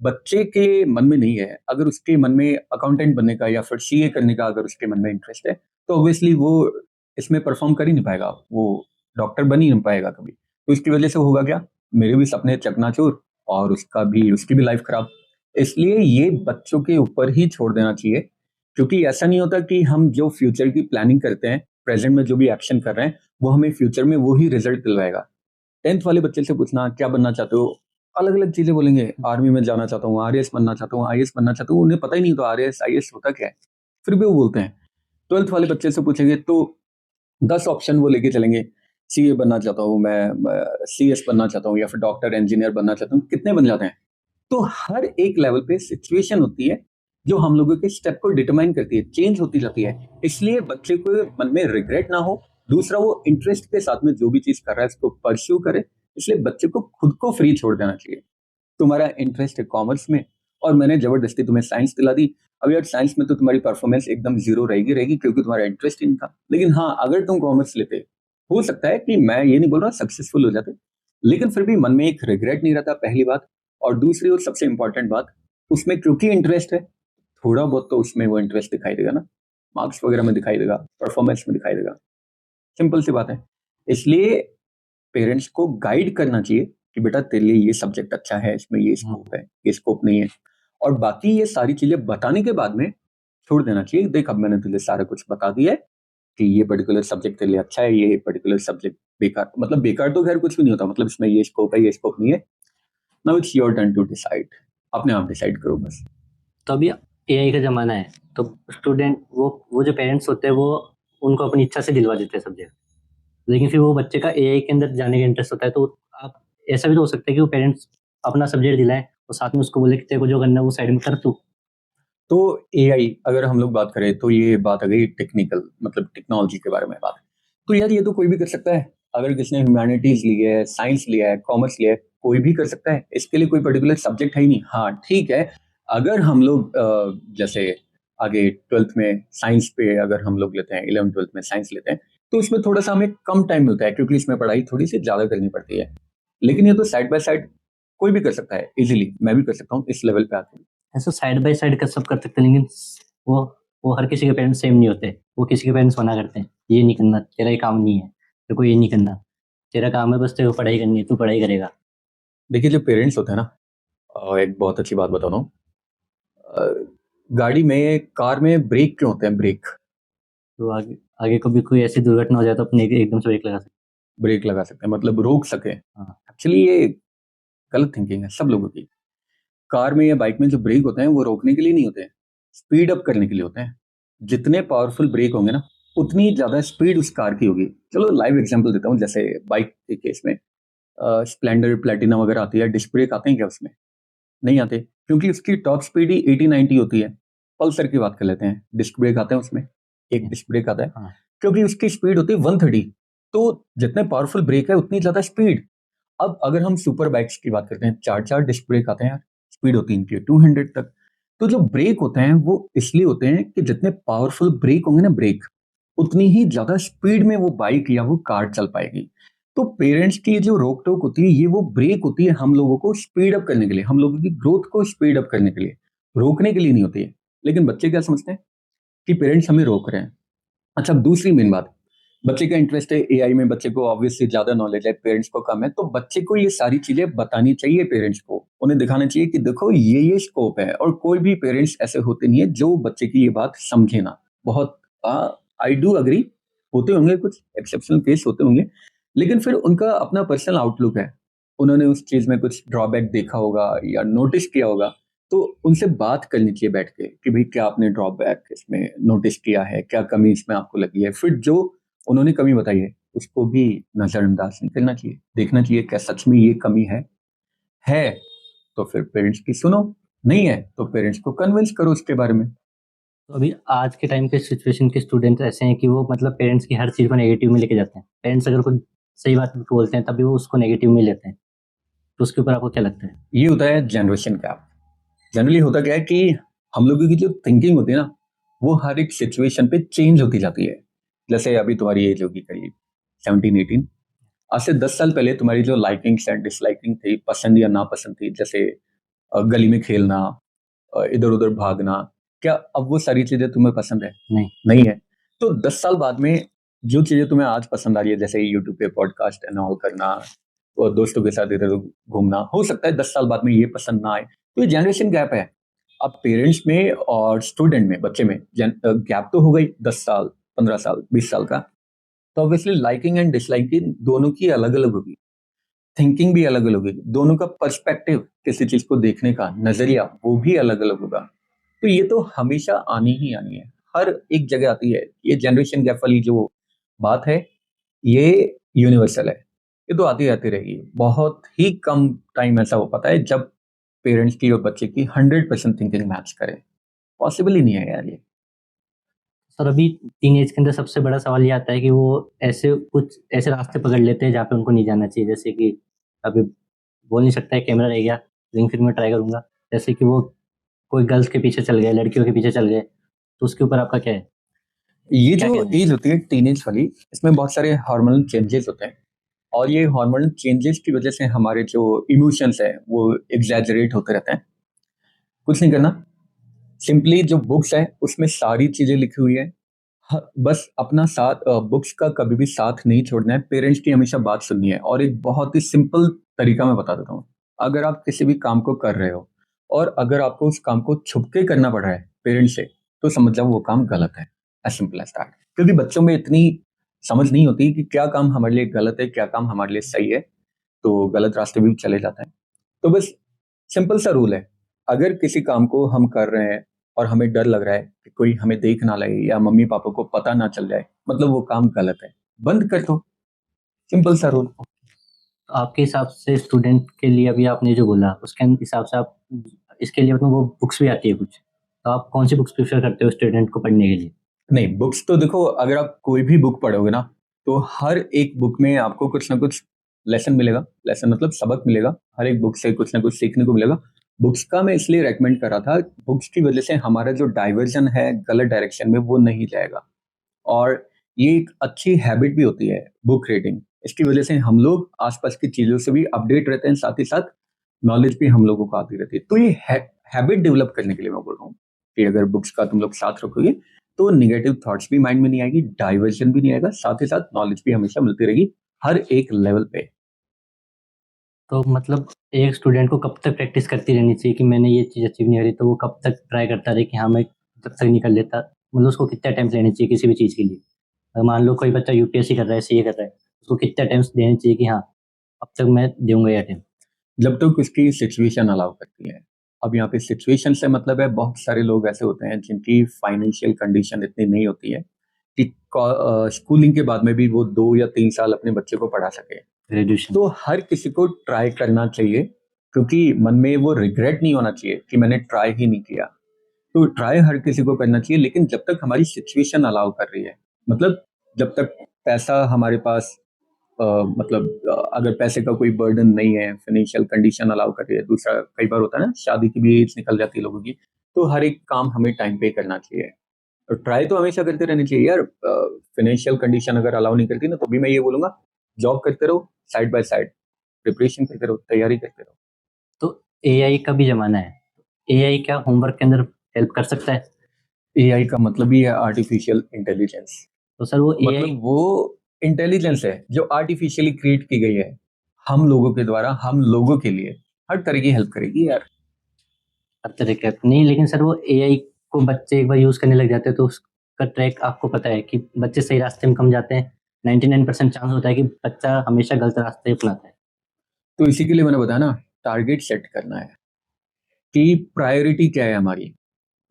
बच्चे के मन में नहीं है, अगर उसके मन में अकाउंटेंट बनने का या फिर सीए करने का अगर उसके मन में इंटरेस्ट है, तो ऑब्वियसली वो इसमें परफ़ॉर्म कर ही नहीं पाएगा, वो डॉक्टर बन ही नहीं पाएगा कभी। तो इसकी वजह से होगा क्या? मेरे भी सपने चकनाचूर, और उसकी भी लाइफ़ खराब। इसलिए ये बच्चों के ऊपर ही छोड़ देना चाहिए, क्योंकि ऐसा नहीं होता कि हम जो फ्यूचर की प्लानिंग करते हैं, प्रेज़ेंट में जो भी एक्शन कर रहे हैं, वो हमें फ्यूचर में वो ही रिज़ल्ट दिलवाएगा। 10th वाले बच्चे से पूछना क्या बनना चाहते हो? अलग-अलग चीज़ें बोलेंगे, आर्मी में जाना चाहता हूँ, आरएएस बनना चाहता हूँ, आईएएस बनना चाहता हूँ, उन्हें पता ही नहीं होता आरएएस, आईएएस होता क्या है? फिर भी वो बोलते हैं। 12th वाले बच्चे से पूछेंगे तो 10 ऑप्शन वो लेके चलेंगे, सीए बनना चाहता हूँ मैं सीएस बनना चाहता हूँ या फिर डॉक्टर, इंजीनियर बनना चाहता हूँ, कितने बन जाते हैं? तो हर एक लेवल पे सिचुएशन होती है, जो हम लोगों के स्टेप को डिटरमाइन करती है, चेंज होती जाती है। इसलिए बच्चे को मन में रिग्रेट ना हो, दूसरा वो इंटरेस्ट के साथ में जो भी चीज़ कर रहा है उसको परस्यू करे, इसलिए बच्चे को खुद को फ्री छोड़ देना चाहिए। तुम्हारा इंटरेस्ट है कॉमर्स में, और मैंने ज़बरदस्ती तुम्हें साइंस दिला दी। अब यार साइंस में तो तुम्हारी परफॉर्मेंस एकदम ज़ीरो रहेगी क्योंकि तुम्हारा इंटरेस्ट ही नहीं था। लेकिन हाँ, अगर तुम कॉमर्स लेते, हो सकता है कि मैं ये नहीं बोल रहा सक्सेसफुल हो जाते, लेकिन फिर भी मन में एक रिग्रेट नहीं रहता, पहली बात। और दूसरी और सबसे इम्पोर्टेंट बात, उसमें क्योंकि इंटरेस्ट है, थोड़ा बहुत तो उसमें वो इंटरेस्ट दिखाई देगा ना, मार्क्स वगैरह में दिखाई देगा, परफॉर्मेंस में दिखाई देगा। सिंपल सी बात है। इसलिए पेरेंट्स को गाइड करना चाहिए कि बेटा तेरे लिए ये सब्जेक्ट अच्छा है, इसमें ये स्कोप है, ये स्कोप नहीं है, और बाकी ये सारी चीजें बताने के बाद में छोड़ देना चाहिए। देख, अब मैंने तुझे सारा कुछ बता दिया है कि ये पर्टिकुलर सब्जेक्ट तेरे लिए अच्छा है, ये पर्टिकुलर सब्जेक्ट बेकार, मतलब बेकार तो खैर कुछ भी नहीं होता, मतलब इसमें ये स्कोप है, ये स्कोप नहीं है। Now it's your turn to decide, अपने आप डिसाइड करो बस। तो अभी एआई का ज़माना है, तो स्टूडेंट वो जो पेरेंट्स होते हैं वो उनको अपनी इच्छा से दिलवा देते हैं सब्जेक्ट, लेकिन फिर वो बच्चे का एआई के अंदर जाने का इंटरेस्ट होता है, तो आप ऐसा भी तो हो सकता है कि वो पेरेंट्स अपना सब्जेक्ट दिलाएं और साथ में उसको बोले कि तेरे को जो करना है वो साइड में कर तू। तो एआई अगर हम लोग बात करें, तो ये बात आ गई टेक्निकल, मतलब टेक्नोलॉजी के बारे में बात। तो यार ये तो कोई भी कर सकता है, अगर किसने ह्यूमैनिटीज ली है, साइंस लिया है, कॉमर्स लिया है, कोई भी कर सकता है। इसके लिए कोई पर्टिकुलर सब्जेक्ट है ही नहीं। हाँ ठीक है, अगर हम लोग जैसे आगे 12th में साइंस पे अगर हम लोग लेते हैं, 11th-12th में साइंस लेते हैं, तो इसमें थोड़ा सा हमें कम टाइम मिलता है, क्योंकि इसमें पढ़ाई थोड़ी सी ज़्यादा करनी पड़ती है। लेकिन ये तो साइड बाय साइड कोई भी कर सकता है इजीली, मैं भी कर सकता हूँ इस लेवल पे आके। ऐसा साइड बाय साइड कर सब कर सकते हैं, लेकिन वो वो हर किसी के पेरेंट्स सेम नहीं होते। वो किसी के पेरेंट्स मना करते हैं, ये नहीं करना, तेरा ये काम नहीं है, तेरे को ये नहीं करना, तेरा काम है बस तेरे को पढ़ाई करनी है, तू पढ़ाई करेगा। देखिए, जो पेरेंट्स होते हैं ना, एक बहुत अच्छी बात बताता हूँ। अ, गाड़ी में, कार में ब्रेक क्यों होते हैं? ब्रेक तो आगे आगे कभी कोई ऐसी दुर्घटना हो जाए तो अपने एकदम से ब्रेक लगा सकते ब्रेक लगा सकते हैं, मतलब रोक सके। हैं। हाँ, एक्चुअली ये गलत थिंकिंग है सब लोगों की। कार में या बाइक में जो ब्रेक होते हैं वो रोकने के लिए नहीं होते हैं, स्पीड अप करने के लिए होते हैं। जितने पावरफुल ब्रेक होंगे ना, उतनी ज़्यादा स्पीड उस कार की होगी। चलो लाइव एग्जांपल देता हूँ, जैसे बाइक के केस में स्प्लेंडर, प्लेटिना वगैरह आती है, डिस्क ब्रेक आते हैं क्या उसमें? नहीं आते, क्योंकि उसकी टॉप स्पीड ही 80-90 होती है। पल्सर की बात कर लेते हैं, डिस्क ब्रेक आते हैं उसमें, एक डिस्क ब्रेक आता है, हाँ, क्योंकि उसकी स्पीड होती है 130। तो जितने पावरफुल ब्रेक है उतनी ज़्यादा स्पीड। अब अगर हम सुपर बाइक्स की बात करते हैं, 4-4 डिस्क ब्रेक आते हैं यार, स्पीड होती है इनकी 200 तक। तो जो ब्रेक होते हैं वो इसलिए होते हैं कि जितने पावरफुल ब्रेक होंगे ना ब्रेक, उतनी ही ज़्यादा स्पीड में वो बाइक या वो कार चल पाएगी। तो पेरेंट्स की जो रोक टोक होती है, ये वो ब्रेक होती है हम लोगों को स्पीड अप करने के लिए, हम लोगों की ग्रोथ को स्पीड अप करने के लिए, रोकने के लिए नहीं होती है। लेकिन बच्चे क्या समझते हैं कि पेरेंट्स हमें रोक रहे हैं। अच्छा, अब दूसरी मेन बात, बच्चे का इंटरेस्ट है एआई में, बच्चे को ऑब्वियसली ज्यादा नॉलेज है, पेरेंट्स को कम है, तो बच्चे को ये सारी चीजें बतानी चाहिए पेरेंट्स को, उन्हें दिखाना चाहिए कि देखो ये स्कोप है। और कोई भी पेरेंट्स ऐसे होते नहीं है जो बच्चे की ये बात समझे ना। बहुत आई डू अग्री, होते होंगे कुछ एक्सेप्शनल केस होते होंगे, लेकिन फिर उनका अपना पर्सनल आउटलुक है, उन्होंने उस चीज में कुछ ड्रॉबैक देखा होगा या नोटिस किया होगा, तो उनसे बात करनी चाहिए बैठ के कि भाई क्या आपने ड्रॉबैक इसमें नोटिस किया है, क्या कमी इसमें आपको लगी है। फिर जो उन्होंने कमी बताई है उसको भी नजरअंदाज नहीं करना चाहिए, देखना चाहिए क्या सच में ये कमी है तो फिर पेरेंट्स की सुनो, नहीं है तो पेरेंट्स को कन्विंस करो उसके बारे में। तो अभी आज के टाइम के सिचुएशन के स्टूडेंट ऐसे हैं कि वो मतलब पेरेंट्स की हर चीज़ को नेगेटिव में लेके जाते हैं। पेरेंट्स अगर कुछ सही बात बोलते हैं तभी वो उसको नेगेटिव में लेते हैं। तो उसके ऊपर आपको क्या लगता है? ये होता है जनरेशन गैप। जनरली होता क्या है कि हम लोगों की जो थिंकिंग होती है ना, वो हर एक सिचुएशन पे चेंज होती जाती है। जैसे अभी तुम्हारी एज होगी करीब 17-18, आज से 10 साल पहले तुम्हारी जो लाइकिंग्स एंड डिसलाइकिंग थी, पसंद या नापसंद थी, जैसे गली में खेलना, इधर उधर भागना, क्या अब वो सारी चीजें तुम्हें पसंद है? नहीं। नहीं है। तो 10 साल बाद में जो चीजें तुम्हें आज पसंद आ रही है, जैसे यूट्यूब पे पॉडकास्ट एंड ऑल करना और दोस्तों के साथ इधर उधर घूमना, हो सकता है 10 साल बाद में ये पसंद ना आए। तो ये जनरेशन गैप है। अब पेरेंट्स में और स्टूडेंट में, बच्चे में गैप तो हो गई 10 साल, 15 साल, 20 साल का। तो ऑब्वियसली लाइकिंग एंड डिसलाइकिंग दोनों की अलग अलग होगी, थिंकिंग भी अलग अलग होगी, दोनों का पर्सपेक्टिव किसी चीज को देखने का नजरिया वो भी अलग अलग होगा। तो ये तो हमेशा आनी ही आनी है, हर एक जगह आती है। ये जनरेशन गैप वाली जो बात है, ये यूनिवर्सल है, ये तो आती आती रहेगी। बहुत ही कम टाइम ऐसा हो पाता है जब पेरेंट्स की और बच्चे की 100% थिंकिंग मैच करे। पॉसिबल ही नहीं है यार ये। सर अभी टीनेज के अंदर सबसे बड़ा सवाल ये आता है कि वो कुछ ऐसे रास्ते पकड़ लेते हैं जहाँ पे उनको नहीं जाना चाहिए। जैसे कि अभी बोल नहीं सकता है, कैमरा रह गया, रिंग फिर मैं ट्राई करूंगा। जैसे कि वो कोई गर्ल्स के पीछे चल गए, लड़कियों के पीछे चल गए, तो उसके ऊपर आपका क्या है? ये क्या जो कहना है? एज होती है टीनेज वाली, इसमें बहुत सारे हार्मोनल चेंजेस होते हैं, और ये हार्मोनल चेंजेस की वजह से हमारे जो इमोशंस है वो एग्जैजरेट होते रहते हैं। कुछ नहीं करना, सिंपली जो बुक्स है उसमें सारी चीजें लिखी हुई है। बस अपना साथ, बुक्स का कभी भी साथ नहीं छोड़ना है, पेरेंट्स की हमेशा बात सुननी है। और एक बहुत ही सिंपल तरीका मैं बता देता हूँ, अगर आप किसी भी काम को कर रहे हो और अगर आपको उस काम को छुप के करना पड़ रहा है पेरेंट्स से, तो समझ जाओ वो काम गलत है। As simple as that. क्योंकि बच्चों में इतनी समझ नहीं होती कि क्या काम हमारे लिए गलत है, क्या काम हमारे लिए सही है, तो गलत रास्ते भी चले जाते हैं। तो बस सिंपल सा रूल है, अगर किसी काम को हम कर रहे हैं और हमें डर लग रहा है कि कोई हमें देख ना लगे या मम्मी पापा को पता ना चल जाए, मतलब वो काम गलत है, बंद कर दो। सिंपल सा रूल। तो आपके हिसाब से स्टूडेंट के लिए अभी आपने जो बोला उसके हिसाब से आप इसके लिए मतलब वो बुक्स भी आती है कुछ, तो आप कौन सी बुक्स प्रेफर करते हो स्टूडेंट को पढ़ने के लिए? नहीं, बुक्स तो देखो, अगर आप कोई भी बुक पढ़ोगे ना, तो हर एक बुक में आपको कुछ ना कुछ लेसन मिलेगा। लेसन मतलब सबक मिलेगा, हर एक बुक से कुछ ना कुछ सीखने को मिलेगा। बुक्स का मैं इसलिए रेकमेंड कर रहा था, बुक्स की वजह से हमारा जो डाइवर्जन है गलत डायरेक्शन में वो नहीं जाएगा। और ये एक अच्छी हैबिट भी होती है बुक रीडिंग। इसकी वजह से हम लोग आसपास की चीजों से भी अपडेट रहते हैं, साथ ही साथ नॉलेज भी हम लोगों को आती रहती है। तो ये हैबिट डेवलप करने के लिए मैं बोल रहा हूँ कि अगर बुक्स का तुम लोग साथ रखोगे तो निगेटिव थॉट्स भी माइंड में नहीं आएगी, डाइवर्जन भी नहीं आएगा, साथ ही साथ नॉलेज भी हमेशा मिलती रहेगी हर एक लेवल पे। तो मतलब एक स्टूडेंट को कब तक प्रैक्टिस करती रहनी चाहिए कि मैंने ये चीज़ अचीव नहीं हो रही, तो वो कब तक ट्राई करता रहे कि हाँ मैं जब तक नहीं कर लेता? मतलब उसको कितने अटेम्प्ट लेने चाहिए किसी भी चीज़ के लिए? अगर मान लो कोई बच्चा यूपीएससी कर रहा है, सीए कर रहा है, उसको कितने अटेम्प्ट देने चाहिए कि हाँ अब तक मैं दूंगा ये अटेम्प्ट? जब तक उसकी सिचुएशन अलाउ करती है। अब यहाँ पे सिचुएशन से मतलब है, बहुत सारे लोग ऐसे होते हैं जिनकी फाइनेंशियल कंडीशन इतनी नहीं होती है कि स्कूलिंग के बाद में भी वो 2 या 3 साल अपने बच्चे को पढ़ा सके। ग्रेजुएशन। तो हर किसी को ट्राई करना चाहिए, क्योंकि मन में वो रिग्रेट नहीं होना चाहिए कि मैंने ट्राई ही नहीं किया। तो ट्राई हर किसी को करना चाहिए, लेकिन जब तक हमारी सिचुएशन अलाउ कर रही है, मतलब जब तक पैसा हमारे पास, मतलब अगर पैसे का कोई बर्डन नहीं है, फाइनेंशियल कंडीशन अलाउ कर रही है। दूसरा, कई बार होता है ना, शादी की भी एज निकल जाती है लोगों की, तो हर एक काम हमें टाइम पे करना चाहिए। और ट्राई तो हमेशा करते रहनी चाहिए यार। फाइनेंशियल कंडीशन अगर अलाउ नहीं करती ना, तो भी मैं ये बोलूंगा जॉब करते रहो, साइड बाय साइड प्रिपरेशन करते रहो, तैयारी करते रहो। तो एआई का भी जमाना है, एआई क्या होमवर्क के अंदर हेल्प कर सकता है? एआई का मतलब ही है आर्टिफिशियल इंटेलिजेंस। तो सर वो एआई मतलब वो इंटेलिजेंस है जो आर्टिफिशियली क्रिएट की गई है हम लोगों के द्वारा, हम लोगों के लिए हर तरह की हेल्प करेगी यार। हर तरह के नहीं, लेकिन सर वो एआई को बच्चे एक बार यूज करने लग जाते हैं तो उसका ट्रैक आपको पता है कि बच्चे सही रास्ते में कम जाते हैं, 99% चांस होता है कि बच्चा हमेशा गलत रास्ते अपनाता है। तो इसी के लिए मैंने बताया ना, टारगेट सेट करना है कि प्रायोरिटी क्या है हमारी।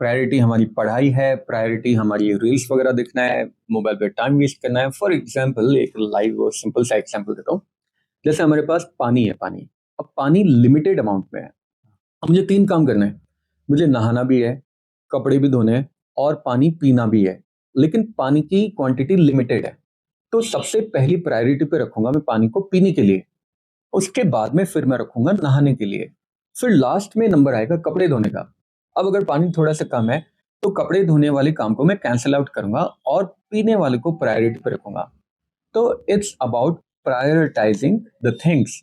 प्रायोरिटी हमारी पढ़ाई है, प्रायोरिटी हमारी रील्स वगैरह देखना है, मोबाइल पे टाइम वेस्ट करना है। फॉर एग्जाम्पल एक लाइव और सिंपल सा एग्जाम्पल देता हूँ। जैसे हमारे पास पानी है, पानी, अब पानी लिमिटेड अमाउंट में है। अब मुझे 3 काम करने हैं, मुझे नहाना भी है, कपड़े भी धोने हैं और पानी पीना भी है, लेकिन पानी की क्वांटिटी लिमिटेड है। तो सबसे पहली प्रायोरिटी पे रखूंगा मैं पानी को पीने के लिए, उसके बाद में फिर मैं रखूंगा नहाने के लिए, फिर लास्ट में नंबर आएगा कपड़े धोने का। अब अगर पानी थोड़ा सा कम है तो कपड़े धोने वाले काम को मैं कैंसिल आउट करूंगा और पीने वाले को प्रायोरिटी पे रखूंगा। तो it's about prioritising the things,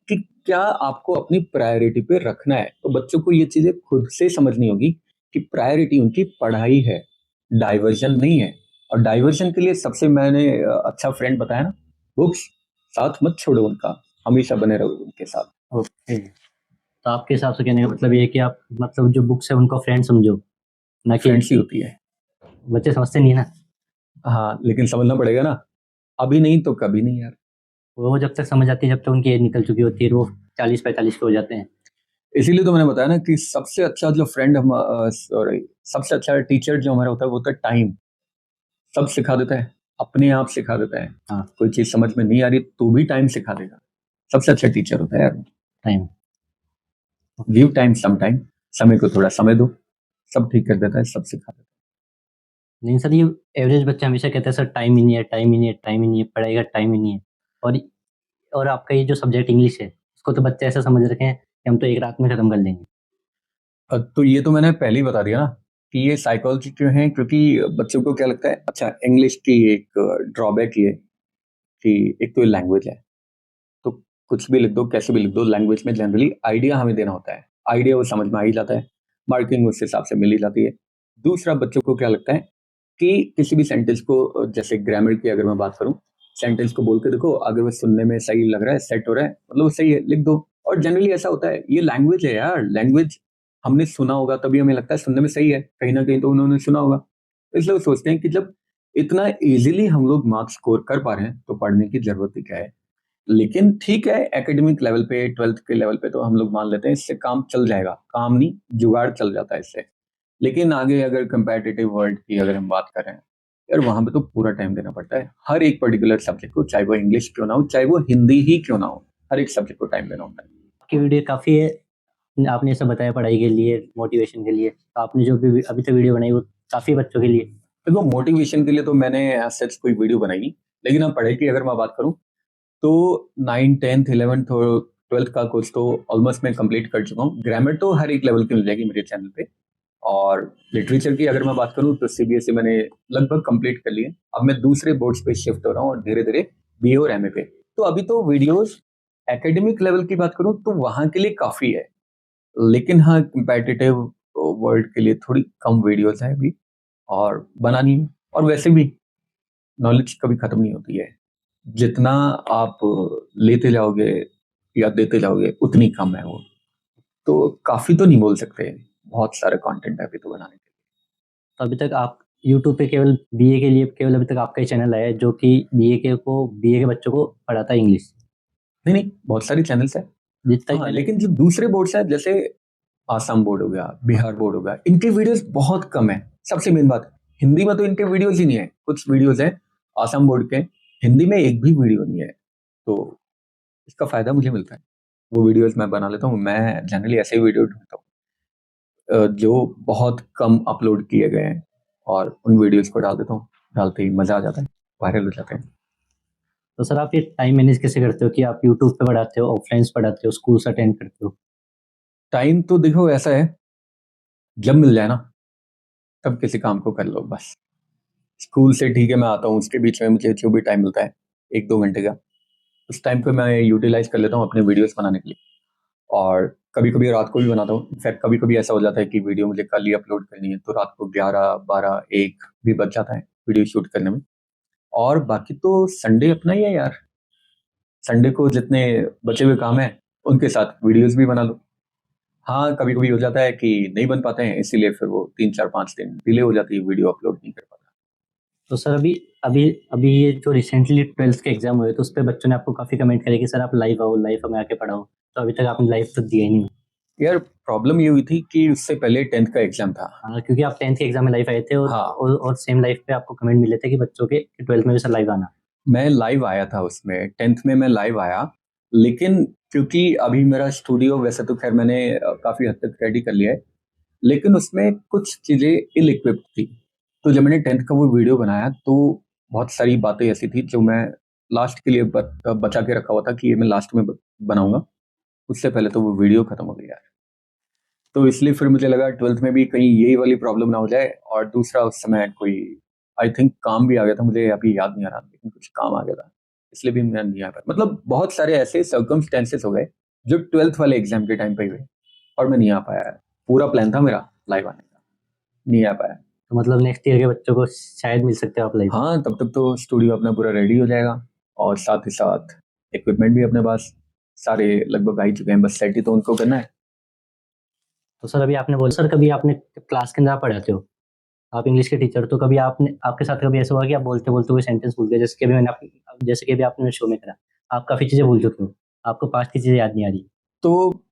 कि क्या आपको अपनी प्रायोरिटी पे रखना है। तो बच्चों को ये चीजें खुद से समझनी होगी कि प्रायोरिटी उनकी पढ़ाई है, डाइवर्जन नहीं है। और डाइवर्जन के लिए सबसे मैंने अच्छा फ्रेंड बताया ना, बुक्स। साथ मत छोड़ो उनका, हमेशा बने रहो उनके साथ। ओके, तो आपके हिसाब से कहने का मतलब ये है कि आप मतलब जो बुक्स है उनको फ्रेंड समझो, ना कि फ्रेंड्स ही होती है। बच्चे समझते नहीं है ना। हाँ, लेकिन समझना पड़ेगा ना, अभी नहीं तो कभी नहीं यार। वो जब तक समझ आती है, जब तक उनकी एज निकल चुकी होती है, वो 40-45 के हो जाते हैं। इसीलिए तो मैंने बताया ना कि सबसे अच्छा जो फ्रेंड हम, सॉरी, सबसे अच्छा टीचर जो हमारा होता है वो होता है टाइम। सब सिखा देता है, अपने आप सिखा देता है। हाँ, कोई चीज समझ में नहीं आ रही तो भी टाइम सिखा देगा। सबसे अच्छा टीचर होता है यार। Time. Give time some time, समय को थोड़ा समय दो, सब ठीक कर देता है, सब सिखा देता नहीं सर, ये एवरेज बच्चे हमेशा कहते हैं सर टाइम ही नहीं है, टाइम ही नहीं है, टाइम ही नहीं है, पढ़ाई का टाइम ही नहीं है। और आपका ये जो सब्जेक्ट इंग्लिश है, उसको तो बच्चे ऐसा समझ रखे हैं कि हम तो एक रात में खत्म कर लेंगे। है। तो ये तो मैंने पहले ही बता दिया ना कि ये साइकोलॉजी क्यों है, क्योंकि बच्चों को क्या लगता है, अच्छा इंग्लिश की एक ड्रॉबैक ये कि एक तो लैंग्वेज है, तो कुछ भी लिख दो, कैसे भी लिख दो, लैंग्वेज में जनरली आइडिया हमें देना होता है, आइडिया वो समझ में आ ही जाता है, मार्किंग उस हिसाब से मिल ही जाती है। दूसरा, बच्चों को क्या लगता है कि किसी भी सेंटेंस को, जैसे ग्रामर की अगर मैं बात करूं, सेंटेंस को बोल के देखो, अगर वो सुनने में सही लग रहा है, सेट हो रहा है, मतलब वो सही है, लिख दो। और जनरली ऐसा होता है, ये लैंग्वेज है यार, लैंग्वेज हमने सुना होगा तभी हमें लगता है सुनने में सही है, कहीं ना कहीं तो उन्होंने सुना होगा। इसलिए वो सोचते हैं कि जब इतना इजीली हम लोग मार्क्स स्कोर कर पा रहे हैं तो पढ़ने की जरूरत ही क्या है। लेकिन ठीक है, एकेडमिक लेवल पे, 12th के लेवल पे तो हम लोग मान लेते हैं इससे काम चल जाएगा, काम नहीं जुगाड़ चल जाता है इससे। लेकिन आगे अगर कंपेटिटिव वर्ल्ड की अगर हम बात करें यार, वहां पे तो पूरा टाइम देना पड़ता है हर एक पर्टिकुलर सब्जेक्ट को, चाहे वो इंग्लिश क्यों ना हो, चाहे वो हिंदी ही क्यों ना हो, हर एक सब्जेक्ट को टाइम देना होता है। आपकी वीडियो काफ़ी है, आपने सब बताया पढ़ाई के लिए, मोटिवेशन के लिए। आपने जो भी अभी तक वीडियो बनाई वो काफ़ी बच्चों के लिए। देखो, मोटिवेशन के लिए तो मैंने सच कोई वीडियो बनाई नहीं, लेकिन हाँ पढ़ाई की अगर मैं बात करूँ तो 9th 10th 11th और 12th का कोर्स तो ऑलमोस्ट मैं कंप्लीट कर चुका हूँ। ग्रामर तो हर एक लेवल की मिल जाएगी मेरे चैनल पे। और लिटरेचर की अगर मैं बात करूँ तो सीबीएसई मैंने लगभग कंप्लीट कर लिए। अब मैं दूसरे बोर्ड्स पे शिफ्ट हो रहा हूँ और धीरे धीरे बीए और एमए पे। तो अभी तो वीडियोस एकेडमिक लेवल की बात करूँ तो वहां के लिए काफी है, लेकिन हाँ कंपेटिटिव वर्ल्ड के लिए थोड़ी कम वीडियोस है अभी, और बनानी है। और वैसे भी नॉलेज कभी खत्म नहीं होती है, जितना आप लेते जाओगे या देते जाओगे उतनी कम है वो। तो काफी तो नहीं बोल सकते, बहुत सारे कंटेंट है अभी तो बनाने के तो अभी तक आप यूट्यूब पे केवल बीए के लिए केवल अभी तक आपका ही चैनल आया है जो कि बीए के बच्चों को पढ़ाता है इंग्लिश। लिए। नहीं नहीं, बहुत सारी चैनल्स है। जितना हाँ, चैनल लेकिन जो दूसरे बोर्ड्स है, जैसे आसाम बोर्ड हो गया, बिहार बोर्ड हो गया, इनके वीडियोस बहुत कम है। सबसे मेन बात, हिंदी में तो इनके वीडियोस ही नहीं है। कुछ वीडियोस है आसाम बोर्ड के, हिंदी में एक भी वीडियो नहीं है। तो इसका फायदा मुझे मिलता है, वो वीडियोस मैं बना लेता हूँ। मैं जनरली ऐसे ही वीडियो ढूंढता हूँ जो बहुत कम अपलोड किए गए हैं, और उन वीडियोस को डाल देता हूँ। डालते ही मजा आ जाता है, वायरल हो जाते हैं। तो सर आप ये टाइम मैनेज कैसे करते हो कि आप यूट्यूब पे पढ़ाते हो, ऑफलाइन पढ़ाते हो, स्कूल्स अटेंड करते हो? टाइम तो देखो ऐसा है, जब मिल जाए ना तब किसी काम को कर लो बस। स्कूल से ठीक है मैं आता हूँ, उसके बीच में मुझे जो भी टाइम मिलता है 1-2 घंटे का, उस टाइम पे मैं यूटिलाइज कर लेता हूँ अपने वीडियोस बनाने के लिए। और कभी कभी रात को भी बनाता हूँ। इनफैक्ट कभी कभी ऐसा हो जाता है कि वीडियो मुझे कल ही अपलोड करनी है, तो रात को 11, 12, 1 भी बज जाता है वीडियो शूट करने में। और बाकी तो संडे अपना ही है यार। संडे को जितने बचे हुए काम हैं उनके साथ वीडियोस भी बना लो। हाँ, कभी कभी हो जाता है कि नहीं बन पाते हैं, इसीलिए फिर वो 3, 4, 5 दिन डिले हो जाती है, वीडियो अपलोड नहीं कर पाता। तो सर अभी अभी अभी ये जो रिसेंटली 12th के एग्जाम हुए तो उस पर बच्चों ने आपको काफ़ी कमेंट करे कि सर आप लाइव आओ, लाइव हमें आके पढ़ाओ। तो अभी तक आपने लाइव तो दिया ही नहीं। यार प्रॉब्लम ये हुई थी कि उससे पहले 10th का एग्जाम था। हाँ, क्योंकि आप 10th के एग्जाम में लाइव आए थे हाँ। और सेम लाइव पे आपको कमेंट मिले थे कि बच्चों के 12th में भी सर लाइव आना। मैं लाइव आया था उसमें, 10th में मैं लाइव आया, लेकिन क्योंकि अभी मेरा स्टूडियो वैसे तो खैर मैंने काफ़ी हद तक रेडी कर लिया है, लेकिन उसमें कुछ चीज़ें इल इक्विप्ड थी। तो जब मैंने 10th का वो वीडियो बनाया तो बहुत सारी बातें ऐसी थी जो मैं लास्ट के लिए बचा के रखा हुआ था कि ये मैं लास्ट में बनाऊंगा। उससे पहले तो वो वीडियो खत्म हो गई यार। तो इसलिए फिर मुझे लगा 12th में भी कहीं यही वाली प्रॉब्लम ना हो जाए। और दूसरा उस समय कोई आई थिंक काम भी आ गया था, मुझे अभी याद नहीं आ रहा, लेकिन कुछ काम आ गया था, इसलिए भी मैं नहीं आ पाया। मतलब बहुत सारे ऐसे सर्कमस्टेंसेस हो गए जो 12th वाले एग्जाम के टाइम पे हुए और मैं नहीं आ पाया। पूरा प्लान था मेरा लाइव आने का, नहीं आ पाया। तो मतलब नेक्स्ट ईयर के बच्चों को शायद मिल सकते हो आप लाइव। हाँ, तब तक तो स्टूडियो अपना पूरा रेडी हो जाएगा और साथ ही साथ इक्विपमेंट भी अपने पास सारे लगभग आ ही चुके हैं, बस सेट ही तो उनको करना है। तो सर अभी आपने बोला सर कभी आपने क्लास के अंदर आप पढ़ाते हो, आप इंग्लिश के टीचर, तो कभी आपने आपके साथ कभी ऐसा हुआ कि आप बोलते बोलते कोई सेंटेंस भूल गए, जैसे कि अभी आपने मेरे शो में करा, आप काफ़ी चीज़ें भूल चुके हो, आपको पास्ट की चीज़ें याद नहीं आ रही। तो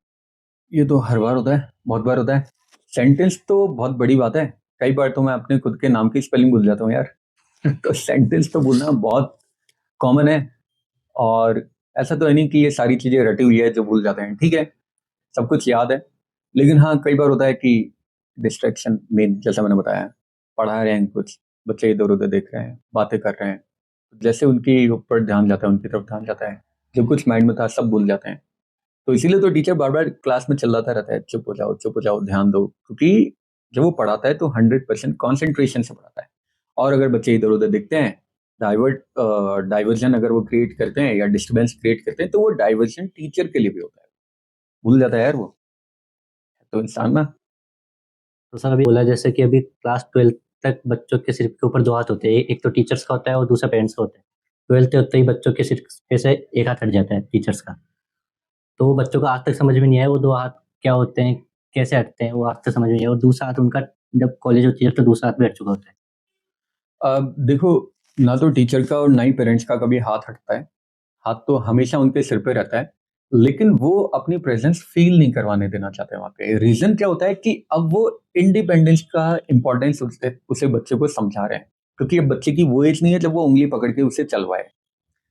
ये तो हर बार होता है, बहुत बार होता है। सेंटेंस तो बहुत बड़ी बात है। कई बार तो मैं अपने खुद के नाम की स्पेलिंग भूल जाता हूँ यार। तो सेंटेंस तो भूलना बहुत कॉमन है। और ऐसा तो है नहीं कि ये सारी चीजें रटी हुई है जो भूल जाते हैं, ठीक है, सब कुछ याद है। लेकिन हाँ, कई बार होता है कि डिस्ट्रैक्शन मेन, जैसा मैंने बताया, पढ़ा रहे हैं कुछ, बच्चे इधर उधर देख रहे हैं, बातें कर रहे हैं, जैसे उनके ऊपर ध्यान जाता है, उनकी तरफ ध्यान जाता है, जो कुछ माइंड में था सब भूल जाते हैं। तो इसीलिए तो टीचर बार बार क्लास में चिल्लाता रहता है, चुप हो जाओ, चुप हो जाओ, ध्यान दो, क्योंकि जब वो पढ़ाता है तो 100% कॉन्सेंट्रेशन से पढ़ाता है। और अगर बच्चे इधर उधर दिखते हैं, डाइवर्जन अगर वो क्रिएट करते हैं या डिस्टर्बेंस क्रिएट करते हैं, तो वो डाइवर्जन टीचर के लिए भी होता है। भूल जाता है यार वो, तो इंसान ना। तो सर अभी बोला जैसे कि अभी क्लास 12th तक बच्चों के सिर के ऊपर दो हाथ होते हैं, एक तो टीचर्स का होता है और दूसरा पेरेंट्स का होता है। 12th होते ही बच्चों के सिर पे से एक हाथ हट जाता है टीचर्स का। तो वो बच्चों को आज तक समझ में नहीं आया वो दो हाथ क्या होते हैं, कैसे हटते हैं, वो आज तक समझ में नहीं आया। और दूसरा हाथ उनका जब कॉलेज होती है तो दूसरा हाथ भी हट चुका होता है। देखो, ना तो टीचर का और ना ही पेरेंट्स का कभी हाथ हटता है। हाथ तो हमेशा उनके सिर पे रहता है, लेकिन वो अपनी प्रेजेंस फील नहीं करवाने देना चाहते वहां पे। रीजन क्या होता है कि अब वो इंडिपेंडेंस का इंपॉर्टेंस उसे बच्चे को समझा रहे हैं, क्योंकि अब बच्चे की वो एज नहीं है जब वो उंगली पकड़ के उसे चलवाए।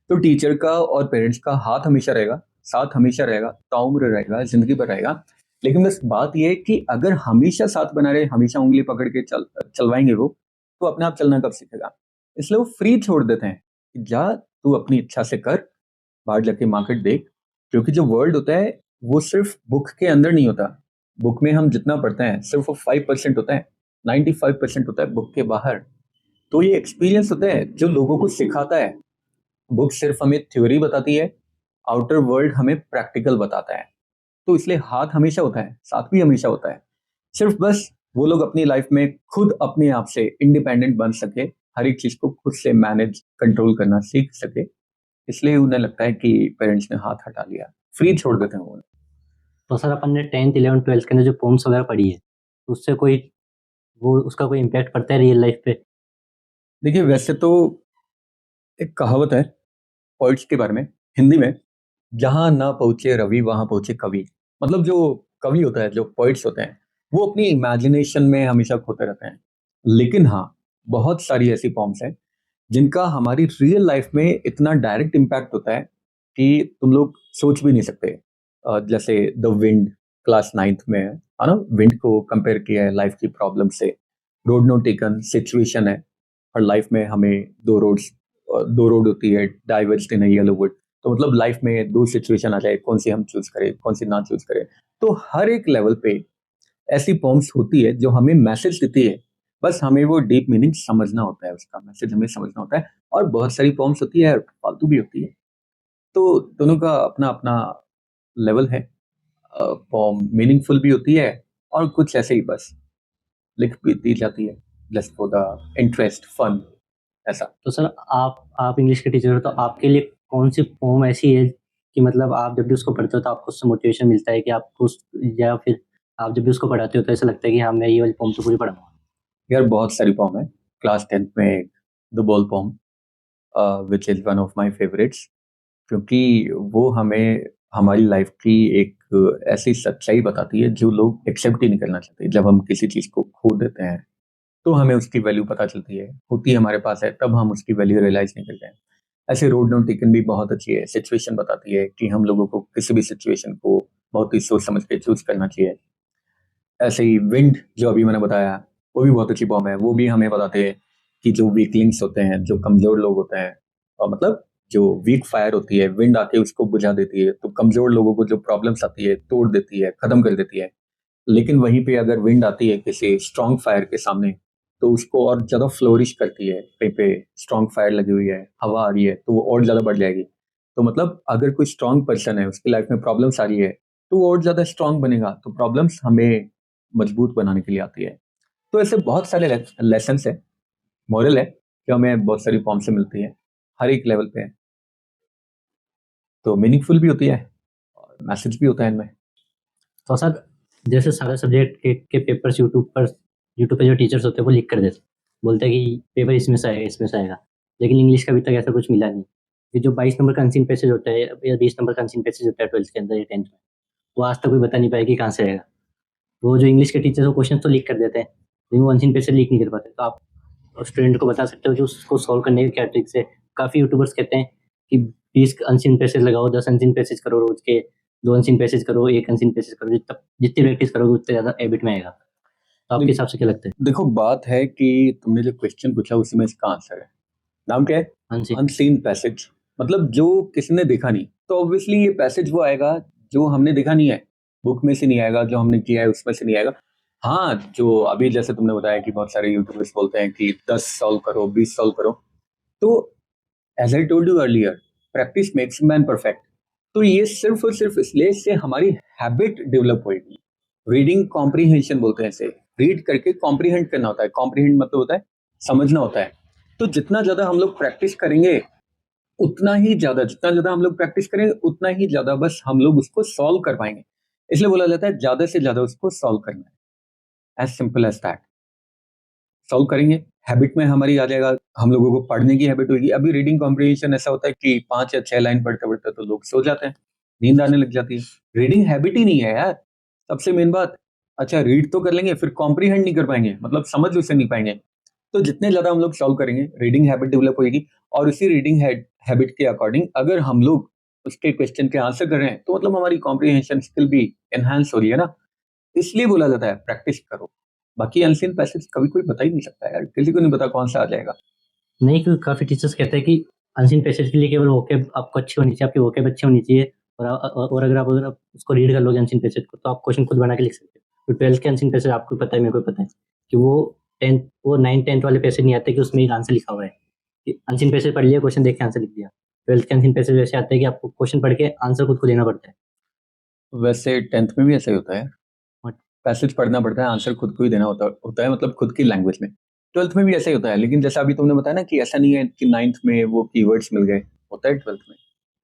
तो टीचर का और पेरेंट्स का हाथ हमेशा रहेगा, साथ हमेशा रहेगा, ताउम्र रहेगा, जिंदगी भर रहेगा। लेकिन बस बात यह है कि अगर हमेशा साथ बना रहे, हमेशा उंगली पकड़ के चलवाएंगे वो, तो अपने आप चलना कब सीखेगा। इसलिए वो फ्री छोड़ देते हैं कि जा तू अपनी इच्छा से कर, बाहर जाके मार्केट देख। क्योंकि जो वर्ल्ड होता है वो सिर्फ बुक के अंदर नहीं होता। बुक में हम जितना पढ़ते हैं सिर्फ वो 5% होता है, 95% होता है बुक के बाहर। तो ये एक्सपीरियंस होता है जो लोगों को सिखाता है। बुक सिर्फ हमें थ्योरी बताती है, आउटर वर्ल्ड हमें प्रैक्टिकल बताता है। तो इसलिए हाथ हमेशा होता है, साथ भी हमेशा होता है। सिर्फ बस वो लोग अपनी लाइफ में खुद अपने आप से इंडिपेंडेंट बन सके, हर एक चीज को खुद से मैनेज कंट्रोल करना सीख सके, इसलिए उन्हें लगता है कि पेरेंट्स ने हाथ हटा लिया, फ्री छोड़ देते हैं वो। तो सर अपन ने 10th 11th 12th के अंदर जो पोम्स वगैरह पढ़ी है, उससे कोई वो उसका कोई इम्पैक्ट पड़ता है रियल लाइफ पे? देखिए, वैसे तो एक कहावत है पोइट्स के बारे में हिंदी में, जहां ना पहुंचे रवि वहां पहुंचे कवि। मतलब जो कवि होता है, जो पोइट्स होते हैं, वो अपनी इमेजिनेशन में हमेशा खोते रहते हैं। लेकिन हाँ, बहुत सारी ऐसी पॉम्स हैं जिनका हमारी रियल लाइफ में इतना डायरेक्ट इम्पैक्ट होता है कि तुम लोग सोच भी नहीं सकते। जैसे द विंड, क्लास 9th में है ना, विंड को कंपेयर किया है लाइफ की प्रॉब्लम से। रोड नो टेकन सिचुएशन है, और लाइफ में हमें दो रोड होती है, डाइवर्स्ड इन येलो वुड। तो मतलब लाइफ में दो सिचुएशन आ जाए, कौन सी हम चूज करें, कौन सी ना चूज करें। तो हर एक लेवल पे ऐसी पॉम्स होती है जो हमें मैसेज देती है। बस हमें वो डीप मीनिंग समझना होता है, उसका मैसेज हमें समझना होता है। और बहुत सारी पॉम्स होती है, फालतू भी होती है। तो दोनों का अपना अपना लेवल है। फॉर्म मीनिंगफुल भी होती है और कुछ ऐसे ही बस लिख भी दी जाती है just for the interest fun ऐसा। तो सर आप इंग्लिश के टीचर हो, तो आपके लिए कौन सी फॉर्म ऐसी है कि मतलब आप जब भी उसको पढ़ते हो तो आपको उससे मोटिवेशन मिलता है कि आपको या फिर आप जब भी उसको पढ़ाते हो तो ऐसा लगता है कि हाँ मैं ये वाली फॉर्म तो पूरी पढ़ाऊंगा? यार बहुत सारी फॉर्म है। क्लास 10th में the ball form which is one of my favourites, क्योंकि वो हमें हमारी लाइफ की एक ऐसी सच्चाई बताती है जो लोग एक्सेप्ट ही नहीं करना चाहते। जब हम किसी चीज़ को खो देते हैं तो हमें उसकी वैल्यू पता चलती है, होती है हमारे पास है तब हम उसकी वैल्यू रियलाइज नहीं करते हैं। ऐसे रोड नोट टेकन भी बहुत अच्छी है, सिचुएशन बताती है कि हम लोगों को किसी भी सिचुएशन को बहुत ही सोच समझ के चूज करना चाहिए। ऐसे ही विंड जो अभी मैंने बताया वो भी बहुत अच्छी फॉर्म है, वो भी हमें बताते हैं कि जो वीकलिंग्स होते हैं, जो कमजोर लोग होते हैं, और मतलब जो वीक फायर होती है विंड आके उसको बुझा देती है, तो कमजोर लोगों को जो प्रॉब्लम्स आती है तोड़ देती है, खत्म कर देती है। लेकिन वहीं पे अगर विंड आती है किसी स्ट्रॉन्ग फायर के सामने तो उसको और ज्यादा फ्लोरिश करती है। कहीं पे स्ट्रॉन्ग फायर लगी हुई है, हवा आ रही है तो वो और ज्यादा बढ़ जाएगी। तो मतलब अगर कोई स्ट्रॉन्ग पर्सन है उसकी लाइफ में प्रॉब्लम्स आ रही है तो वो और ज्यादा स्ट्रॉन्ग बनेगा, तो प्रॉब्लम्स हमें मजबूत बनाने के लिए आती है। तो ऐसे बहुत सारे लेसन है, मॉरल है जो हमें बहुत सारी फॉर्म से मिलती है, हर एक लेवल पे है। तो मीनिंगफुल भी होती है और मैसेज भी होता है इनमें। तो सर जैसे सारे सब्जेक्ट के पेपर्स यूट्यूब पे जो टीचर्स होते हैं वो लिख कर देते, बोलते हैं कि पेपर इसमें से आएगा इसमें से आएगा, लेकिन इंग्लिश का अभी तक ऐसा कुछ मिला नहीं। कि जो 22 नंबर का अनसीन पैसेज होता है या 20 नंबर का अनसीन पैसेज होता है 12th के अंदर या 10th में, वो आज तक कोई बता नहीं पाया कि कहाँ से आएगा। वो जो इंग्लिश के टीचर्स वो क्वेश्चन तो लिख कर देते हैं, लेकिन वो अनसीन पैसेज लिख नहीं कर पाते। तो आप स्टूडेंट को बता सकते हो कि उसको सॉल्व करने की क्या ट्रिक्स है? काफ़ी यूट्यूबर्स कहते हैं कि 20 अनसीन पैसेज लगाओ, 10 अनसीन पैसेज करो रोज के, 2 अनसीन पैसेज करो, 1 अनसीन पैसेज करो, जितनी प्रैक्टिस करोगे उतने ज़्यादा हैबिट में आएगा। तो आपके हिसाब से क्या लगता है? देखो बात है कि तुमने जो क्वेश्चन पूछा उसी में इसका आंसर है। नाम क्या है? अनसीन। Unseen passage. मतलब जो किसी ने देखा नहीं, तो ऑब्वियसली ये पैसेज वो आएगा जो हमने देखा नहीं है, बुक में से नहीं आएगा, जो हमने किया है उसमें से नहीं आएगा। हाँ, जो अभी जैसे तुमने बताया कि बहुत सारे यूट्यूबर्स बोलते हैं कि 10 सॉल्व करो, 20 सॉल्व करो, तो as I told you earlier, practice makes man perfect. तो ये सिर्फ और सिर्फ इसलिए से हमारी हैबिट डेवलप होगी। रीडिंग कॉम्प्रीहेंशन बोलते हैं इसे, रीड करके कॉम्प्रीहेंड करना होता है। कॉम्प्रीहेंड मतलब होता है समझना होता है। तो जितना ज्यादा हम लोग प्रैक्टिस करेंगे उतना ही ज्यादा, जितना ज्यादा हम लोग प्रैक्टिस करेंगे उतना ही ज्यादा बस हम लोग उसको सॉल्व कर पाएंगे। इसलिए बोला जाता है ज्यादा से ज्यादा उसको सॉल्व करना है, as simple as that. Solve करेंगे, हैबिट में हमारी आ जाएगा, हम लोगों को पढ़ने की हैबिट होगी। अभी रीडिंग कॉम्प्रिहेंशन ऐसा होता है कि 5 या 6 लाइन पढ़ते पढ़ते तो लोग सो जाते हैं, नींद आने लग जाती है। रीडिंग हैबिट ही नहीं है यार, सबसे मेन बात। अच्छा रीड तो कर लेंगे, फिर कॉम्प्रीहेंड नहीं कर पाएंगे, मतलब समझ उसे नहीं पाएंगे। तो जितने ज्यादा हम लोग सॉल्व करेंगे रीडिंग हैबिट डेवलप होगी, और उसी रीडिंग हैबिट के अकॉर्डिंग अगर हम लोग उसके क्वेश्चन के आंसर कर रहे हैं तो मतलब हमारी कॉम्प्रीहेंशन स्किल भी एनहांस हो रही है ना। इसलिए बोला जाता है प्रैक्टिस करो। बाकी अनसीन पैसेज कभी कोई बता ही नहीं सकता यार, किसी को नहीं पता कौन सा आ जाएगा। नहीं, क्योंकि काफ़ी टीचर्स कहते हैं कि अनसीन पैसेज के लिए केवल वोकेब आपको अच्छी होनी चाहिए, आपकी वोकेब अच्छी होनी चाहिए, और अगर आप उसको रीड कर लोगे अनसीन पैसेज को तो आप क्वेश्चन खुद बना के लिख सकते हो। तो 12th के अनसीन पैसेज आपको पता है, मेरे को पता है कि वो 9th-10th वाले पैसेज नहीं आते कि उसमें एक आंसर लिखा हुआ है कि अनसीन पैसेज पढ़ लिया, क्वेश्चन देख के आंसर लिख दिया। 12th के अनसीन पैसेज वैसे आते हैं कि आपको क्वेश्चन पढ़ के आंसर खुद को देना पड़ता है। वैसे 10th में भी ऐसा ही होता है, और पैसेज पढ़ना पड़ता है, आंसर खुद को ही देना होता है, मतलब खुद की लैंग्वेज में। 12th में भी ऐसा ही होता है, लेकिन जैसा अभी तुमने बताया ना कि ऐसा नहीं है कि 9th में वो कीवर्ड्स मिल गए, होता है 12th में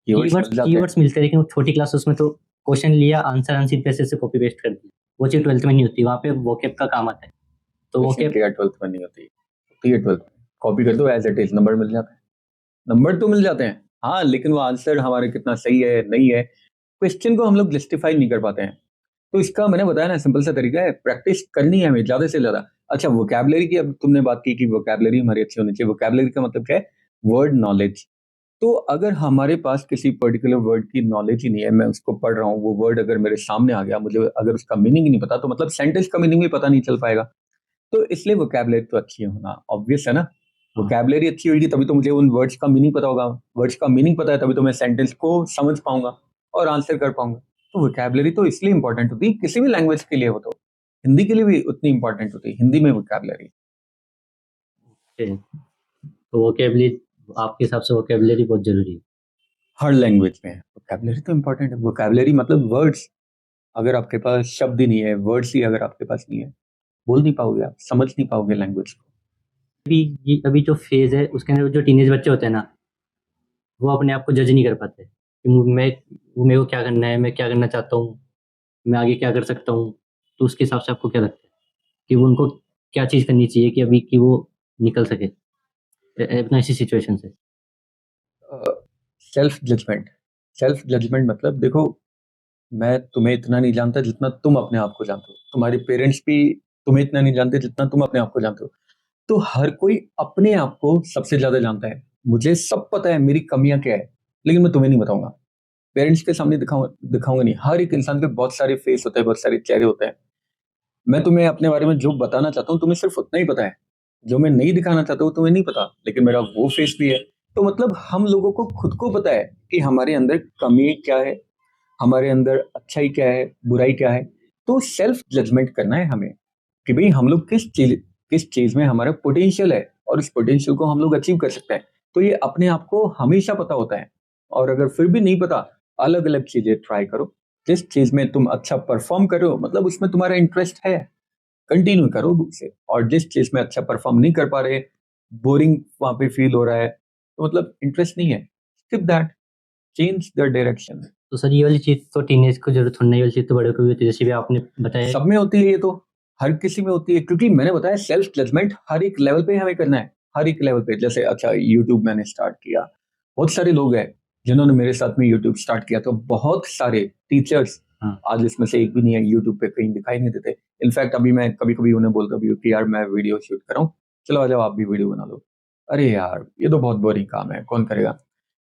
कीवर्ड्स मिल जाते हैं। कीवर्ड्स मिलते हैं, लेकिन वो छोटी क्लासेस में तो क्वेश्चन लिया, आंसर अनसीन पैसेज से कॉपी पेस्ट कर दिया। वो चीज़ 12th में नहीं होती, वहाँ पे वोकेब का काम आता है। तो कुछ नहीं वोकेब किया 12th में, नहीं होती है 12th में। कॉपी कर दो एज इट इज, नंबर मिल जाता है। नंबर तो मिल जाते हैं हाँ, लेकिन वो आंसर हमारे कितना सही है नहीं है, क्वेश्चन को हम लोग जस्टिफाई नहीं कर पाते हैं। तो इसका मैंने बताया ना सिंपल सा तरीका है, प्रैक्टिस करनी है हमें ज्यादा से ज्यादा। अच्छा वोकैबुलरी की, अब तुमने बात की कि वोकैबुलरी हमारी अच्छी होनी चाहिए। वोकैबुलरी का मतलब क्या है? Word knowledge. तो अगर हमारे पास किसी पर्टिकुलर वर्ड की नॉलेज ही नहीं है, मैं उसको पढ़ रहा हूँ, वो वर्ड अगर मेरे सामने आ गया, मुझे अगर उसका मीनिंग नहीं पता, तो मतलब सेंटेंस का मीनिंग भी पता नहीं चल पाएगा। तो इसलिए वोकैबुलरी तो अच्छी होना ऑब्वियस है ना। वोकैबुलरी अच्छी होगी तभी तो मुझे उन वर्ड्स का मीनिंग पता होगा, वर्ड्स का मीनिंग पता है तभी तो मैं सेंटेंस को समझ पाऊंगा और आंसर कर पाऊंगा। तो वोकैबुलरी तो इसलिए इंपॉर्टेंट होती है, किसी भी लैंग्वेज के लिए हो, तो हिंदी के लिए भी उतनी इंपॉर्टेंट होती है, हिंदी में वोकैबुलरी। तो वोकेबलरी, आपके हिसाब से वोकेबलरी बहुत जरूरी है। हर लैंग्वेज में है। वोकैबुलरी तो इम्पोर्टेंट है। वोकैबुलरी मतलब वर्ड्स। अगर आपके पास शब्द ही नहीं है, वर्ड्स ही अगर आपके पास नहीं है, बोल नहीं पाओगे आप, समझ नहीं पाओगे लैंग्वेज को। अभी जो फेज है उसके अंदर जो टीनेज बच्चे होते हैं ना, वो अपने आप को जज नहीं कर पाते कि मेरे को क्या करना है, मैं क्या करना चाहता हूँ, मैं आगे क्या कर सकता हूँ। तो उसके हिसाब से आपको क्या लगता है कि वो उनको क्या चीज़ करनी चाहिए कि अभी कि वो निकल सके अपना ऐसी सिचुएशन से? Self judgement. सेल्फ जजमेंट मतलब देखो, मैं तुम्हें इतना नहीं जानता जितना तुम अपने आप को जानते हो। तुम्हारे पेरेंट्स भी तुम्हें इतना नहीं जानते जितना तुम अपने आप को जानते हो। तो हर कोई अपने आप को सबसे ज्यादा जानता है। मुझे सब पता है मेरी कमियां क्या है, लेकिन मैं तुम्हें नहीं बताऊंगा, पेरेंट्स के सामने दिखाऊंगा नहीं। हर एक इंसान के बहुत सारे फेस होते हैं, बहुत सारे चेहरे होते हैं। मैं तुम्हें अपने बारे में जो बताना चाहता हूँ तुम्हें सिर्फ उतना ही पता है। जो मैं नहीं दिखाना चाहता हूँ तुम्हें नहीं पता, लेकिन मेरा वो फेस भी है। तो मतलब हम लोगों को खुद को पता है कि हमारे अंदर कमी क्या है, हमारे अंदर अच्छाई क्या है, बुराई क्या है। तो सेल्फ जजमेंट करना है हमें कि भाई हम लोग किस चीज में हमारा पोटेंशियल है और उस पोटेंशियल को हम लोग अचीव कर सकते हैं। तो ये अपने आप को हमेशा पता होता है। और अगर फिर भी नहीं पता, अलग अलग चीजें ट्राई करो। जिस चीज में तुम अच्छा परफॉर्म कर रहे हो मतलब उसमें तुम्हारा इंटरेस्ट है, कंटिन्यू करो उसे। और जिस चीज में अच्छा परफॉर्म नहीं कर पा रहे, बोरिंग वहां पे फील हो रहा है, तो मतलब इंटरेस्ट नहीं है, skip that, change the direction. तो सर ये वाली चीज़ तो टीनेज को जरूरत होनी, ये वाली चीज़ तो बड़े को भी होती है, जैसे भी आपने बताया। सब में होती है ये तो, हर किसी में होती है। क्योंकि मैंने बताया सेल्फ जजमेंट हर एक लेवल पे हमें करना है, हर एक लेवल पे। जैसे अच्छा यूट्यूब मैंने स्टार्ट किया, बहुत सारे लोग हैं जिन्होंने मेरे साथ में यूट्यूब स्टार्ट किया, तो बहुत सारे टीचर्स हाँ। आज इसमें से एक भी नहीं है यूट्यूब पे, कहीं दिखाई नहीं देते। इनफैक्ट अभी मैं कभी कभी उन्हें बोलता भी हूँ कि यार मैं वीडियो शूट कर रहा हूँ, चलो आ जाओ आप भी वीडियो बना लो। अरे यार ये तो बहुत बोरिंग काम है, कौन करेगा।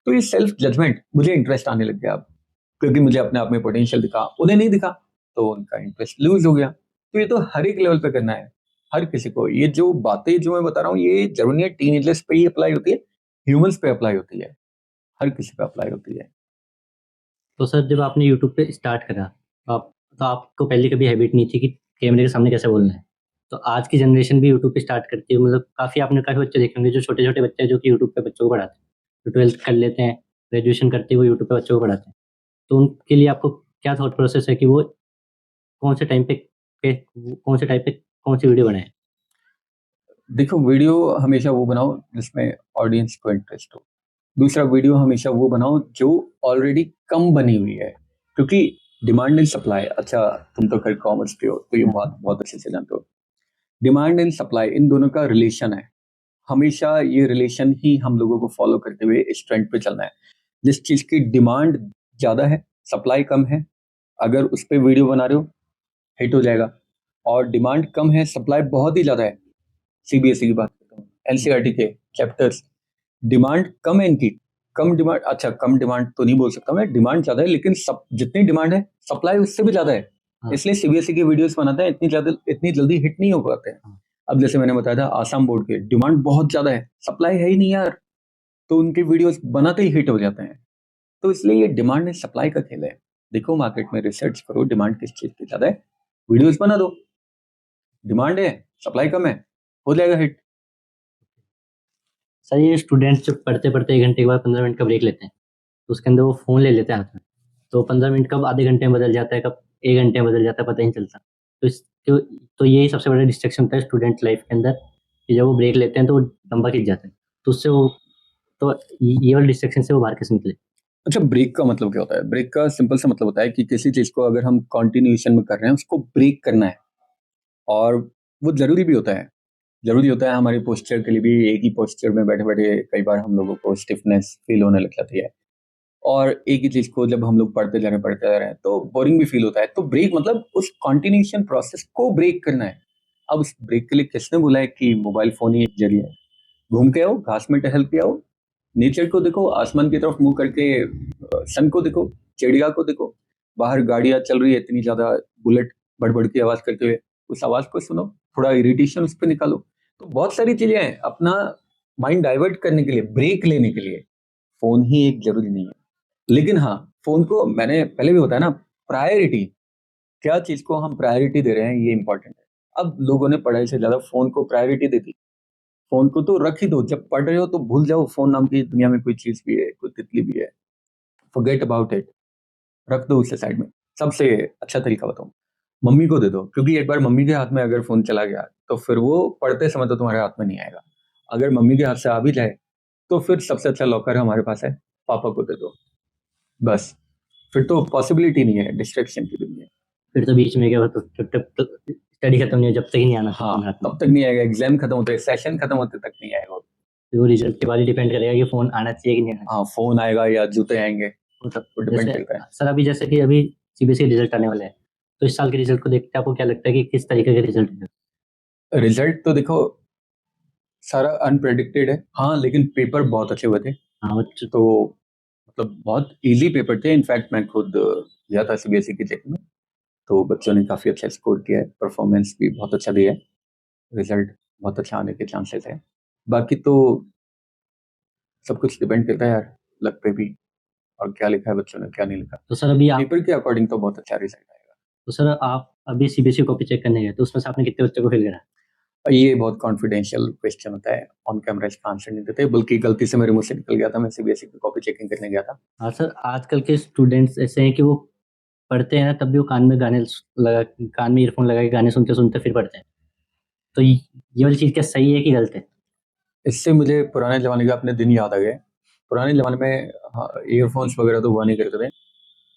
तो ये सेल्फ जजमेंट, मुझे इंटरेस्ट आने लग गया अब, क्योंकि मुझे अपने आप में पोटेंशियल दिखा, उन्हें नहीं दिखा, तो उनका इंटरेस्ट लूज हो गया। तो ये तो हर एक लेवल पे करना है, हर किसी को। ये जो बातें जो मैं बता रहा हूँ ये जरूरी नहीं है टीनेजर्स पे ही अप्लाई होती है, ह्यूमंस पे अप्लाई होती है, हर किसी पे अप्लाई होती है। तो सर जब आपने यूट्यूब पे स्टार्ट करा, तो आपको पहले कभी हैबिट नहीं थी कि कैमरे के सामने कैसे बोलना है। तो आज की जनरेशन भी यूट्यूब पे स्टार्ट करती है, मतलब काफ़ी बच्चे देखे होंगे जो छोटे छोटे बच्चे हैं जो कि यूट्यूब पे बच्चों को पढ़ाते हैं, जो 12th कर लेते हैं, ग्रेजुएशन करते हुए यूट्यूब पे बच्चों को पढ़ाते हैं। तो उनके लिए आपको क्या थॉट प्रोसेस है कि वो कौन से टाइम पे कौन से टाइप पे कौन सी वीडियो बनाए? देखो, वीडियो हमेशा वो बनाओ जिसमें ऑडियंस को इंटरेस्ट हो। दूसरा, वीडियो हमेशा वो बनाओ जो ऑलरेडी कम बनी हुई है, क्योंकि डिमांड एंड सप्लाई। अच्छा, तुम तो खैर कॉमर्स पे हो तो ये बात बहुत अच्छे से जानते हो। डिमांड एंड सप्लाई इन दोनों का रिलेशन है, हमेशा ये रिलेशन ही हम लोगों को फॉलो करते हुए इस ट्रेंड पे चलना है। जिस चीज की डिमांड ज्यादा है, सप्लाई कम है, अगर उस पर वीडियो बना रहे हो हिट हो जाएगा। और डिमांड कम है, सप्लाई बहुत ही ज्यादा है, सीबीएसई की बात करता हूँ, एनसीईआरटी के चैप्टर्स, डिमांड कम है इनकी, कम डिमांड, अच्छा कम डिमांड तो नहीं बोल सकता मैं, डिमांड ज्यादा है, लेकिन सब जितनी डिमांड है सप्लाई उससे भी ज्यादा है। हाँ। इसलिए सीबीएसई की वीडियोस बनाते हैं, इतनी जल्दी हिट नहीं हो पाते हैं। हाँ। अब जैसे मैंने बताया था आसाम बोर्ड के, डिमांड बहुत ज्यादा है, सप्लाई है ही नहीं यार, तो उनके वीडियोस बनाते ही हिट हो जाते हैं। तो इसलिए ये डिमांड एंड सप्लाई का खेल है। देखो मार्केट में रिसर्च करो, डिमांड किस चीज की ज्यादा है, वीडियोस बना दो। डिमांड है, सप्लाई कम है, हो जाएगा हिट। सर ये स्टूडेंट्स जब पढ़ते पढ़ते 1 घंटे के बाद 15 मिनट का ब्रेक लेते हैं, तो उसके अंदर वो फ़ोन ले लेते हैं हाथ में। तो 15 मिनट कब आधे घंटे में बदल जाता है, कब 1 घंटे में बदल जाता है, पता ही नहीं चलता। तो इस तो यही सबसे बड़ा डिस्ट्रैक्शन होता है स्टूडेंट लाइफ के अंदर, कि जब वो ब्रेक लेते हैं तो वो लंबा खिंच जाता है। तो उससे वो तो ये वाले डिस्ट्रैक्शन से वो बाहर कैसे निकले? अच्छा, ब्रेक का मतलब क्या होता है? ब्रेक का सिंपल सा मतलब होता है कि किसी चीज को अगर हम कंटिन्यूएशन में कर रहे हैं उसको ब्रेक करना है। और वो जरूरी भी होता है, जरूरी होता है हमारे पोस्चर के लिए भी। एक ही पोस्चर में बैठे बैठे कई बार हम लोगों को स्टिफनेस फील होने लग जाती है, और एक ही चीज को जब हम लोग पढ़ते जा रहे हैं तो बोरिंग भी फील होता है। तो ब्रेक मतलब उस कंटिन्यूएशन प्रोसेस को ब्रेक करना है। अब उस ब्रेक के लिए किसने बोला है कि मोबाइल फोन ही एक जरिया है? घूम के आओ, घास में टहल के आओ, नेचर को देखो, आसमान की तरफ मुंह करके सन को देखो, चिड़िया को देखो। बाहर गाड़ियां चल रही है इतनी ज्यादा, बुलेट बड़बड़ की आवाज करते हुए, उस आवाज को सुनो, थोड़ा इरिटेशन उस पर निकालो। तो बहुत सारी चीजें हैं अपना माइंड डाइवर्ट करने के लिए, ब्रेक लेने के लिए। फोन ही एक जरूरी नहीं है, लेकिन हाँ, फोन को मैंने पहले भी बताया ना, प्रायोरिटी, क्या चीज को हम प्रायोरिटी दे रहे हैं ये इंपॉर्टेंट है। अब लोगों ने पढ़ाई से ज्यादा फोन को प्रायोरिटी दे दी। फोन को तो रख ही दो, जब पढ़ रहे हो तो भूल जाओ फोन नाम की दुनिया में कोई चीज भी है, कोई तितली भी है। फॉरगेट अबाउट इट, रख दो उसे साइड में। सबसे अच्छा तरीका बताऊं, मम्मी को दे दो, क्योंकि एक बार मम्मी के हाथ में अगर फोन चला गया तो फिर वो पढ़ते समय तो तुम्हारे हाथ में नहीं आएगा। अगर मम्मी के हाथ से आ भी जाए तो फिर सबसे अच्छा लॉकर हमारे पास है, पापा को दे दो, बस। फिर तो पॉसिबिलिटी नहीं है डिस्ट्रैक्शन की भी नहीं है। फिर तो बीच में क्या होता, जब तक स्टडी खत्म नहीं हो, जब तक ही नहीं आना हाँ, फोन हाथ में। तब तक नहीं आएगा, एग्जाम खत्म होते, सेशन खत्म होते तक नहीं आएगा। तो वो रिजल्ट के बाद ही डिपेंड करेगा कि फोन आना चाहिए कि नहीं आना हाँ, फोन आएगा या जूते आएंगे, चाहिए। तो वो डिपेंड जैसे करता है। सर अभी जैसे कि अभी सीबीएसई रिजल्ट आने वाला है, तो इस साल के रिजल्ट को देखते आपको क्या लगता है कि किस तरीके के रिजल्ट है? रिजल्ट तो देखो सारा अनप्रेडिक्टेड है, हाँ, लेकिन पेपर बहुत अच्छे हुए थे। हाँ वो तो मतलब बहुत इजी पेपर थे, इनफैक्ट मैं खुद गया था सीबीएसई की चेक में, तो बच्चों ने काफ़ी अच्छा स्कोर किया है, परफॉर्मेंस भी बहुत अच्छा दिया है, रिजल्ट बहुत अच्छा आने के चांसेस है। बाकी तो सब कुछ डिपेंड करता है यार, लक पे भी, और क्या लिखा है बच्चों ने क्या नहीं लिखा। तो सर अभी आप पेपर के अकॉर्डिंग तो बहुत अच्छा रिजल्ट आएगा। तो सर आप अभी सीबीएसई कॉपी चेक करने गए, तो उसमें से आपने कितने बच्चों को फेल करा? ये बहुत कॉन्फिडेंशियल क्वेश्चन होता है, ऑन कैमरा इसका आंसर नहीं देते, बल्कि गलती से मेरे मुंह से निकल गया था, मैं सीबीएसई की कॉपी चेकिंग करने गया था। हाँ सर, आजकल के स्टूडेंट्स ऐसे हैं कि वो पढ़ते हैं ना, तब भी वो कान में गाने लगा कान में ईयरफोन लगा के गाने सुनते सुनते फिर पढ़ते हैं। तो ये वाली चीज़ क्या सही है कि गलत है? इससे मुझे पुराने ज़माने के अपने दिन याद आ गए। पुराने ज़माने में हाँ, ईयरफ़ोन्स वगैरह तो हुआ नहीं करते थे।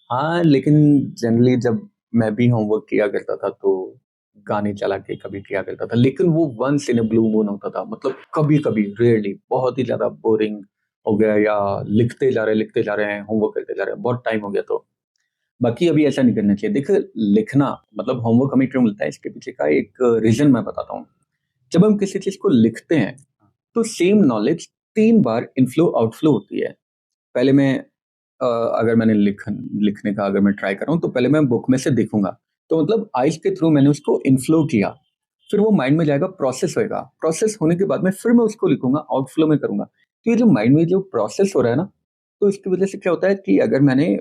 हाँ, लेकिन जनरली जब मैं भी होमवर्क किया करता था तो गाने चला के कभी किया करता था। लेकिन वो once in a blue moon होता था। मतलब कभी-कभी, रेयरली, बहुत ही ज़्यादा बोरिंग हो गया या लिखते जा रहे हैं, होमवर्क करते जा रहे हैं, बहुत टाइम हो गया तो। बाकी अभी ऐसा नहीं करना चाहिए। देखिए, लिखना मतलब होमवर्क हमें क्यों मिलता है, इसके पीछे का एक रीज़न मैं बताता हूँ। जब हम किसी चीज़ को लिखते हैं तो सेम नॉलेज 3 बार इनफ्लो आउटफ्लो होती है। पहले मैं अगर मैंने लिखने का अगर मैं ट्राई कर रहा हूँ तो पहले मैं बुक में से देखूंगा, तो मतलब आइज के थ्रू मैंने उसको इनफ्लो किया, फिर वो माइंड में जाएगा, प्रोसेस होएगा, प्रोसेस होने के बाद में फिर मैं उसको लिखूंगा, आउटफ्लो में करूंगा। तो ये जो माइंड में जो प्रोसेस हो रहा है ना, तो इसकी वजह से क्या होता है कि अगर मैंने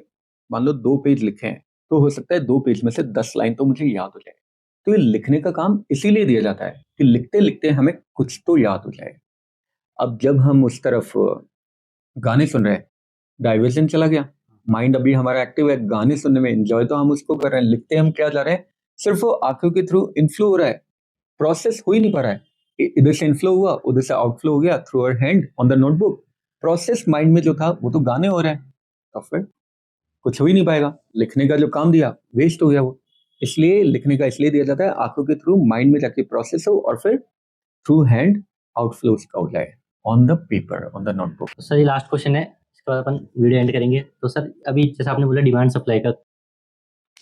मान लो 2 पेज लिखे हैं, तो हो सकता है 2 पेज में से 10 लाइन तो मुझे याद हो जाए। तो ये लिखने का काम इसीलिए दिया जाता है कि लिखते लिखते हमें कुछ तो याद हो जाए। अब जब हम उस तरफ गाने सुन रहे हैं, डाइवर्जन चला गया, माइंड अभी हमारा एक्टिव है गाने सुनने में, एंजॉय तो हम उसको कर रहे हैं, लिखते हम क्या जा रहे हैं, सिर्फ वो आंखों के थ्रू इनफ्लो हो रहा है, प्रोसेस हो ही नहीं पा रहा है। इधर से इनफ्लो हुआ, उधर से आउटफ्लो हो गया through our hand on the notebook, process mind में जो था वो तो गाने हो रहे हैं, तो फिर कुछ हो ही नहीं पाएगा, लिखने का जो काम दिया वेस्ट हो गया वो। इसलिए लिखने का इसलिए दिया जाता है आंखों के थ्रू माइंड में जाके प्रोसेस हो और फिर थ्रू हैंड आउटफ्लो उसका हो जाए on the paper, on the notebook. तो सर ये लास्ट क्वेश्चन है, इसके बाद अपन वीडियो एंड करेंगे। तो सर अभी जैसे आपने बोला डिमांड सप्लाई का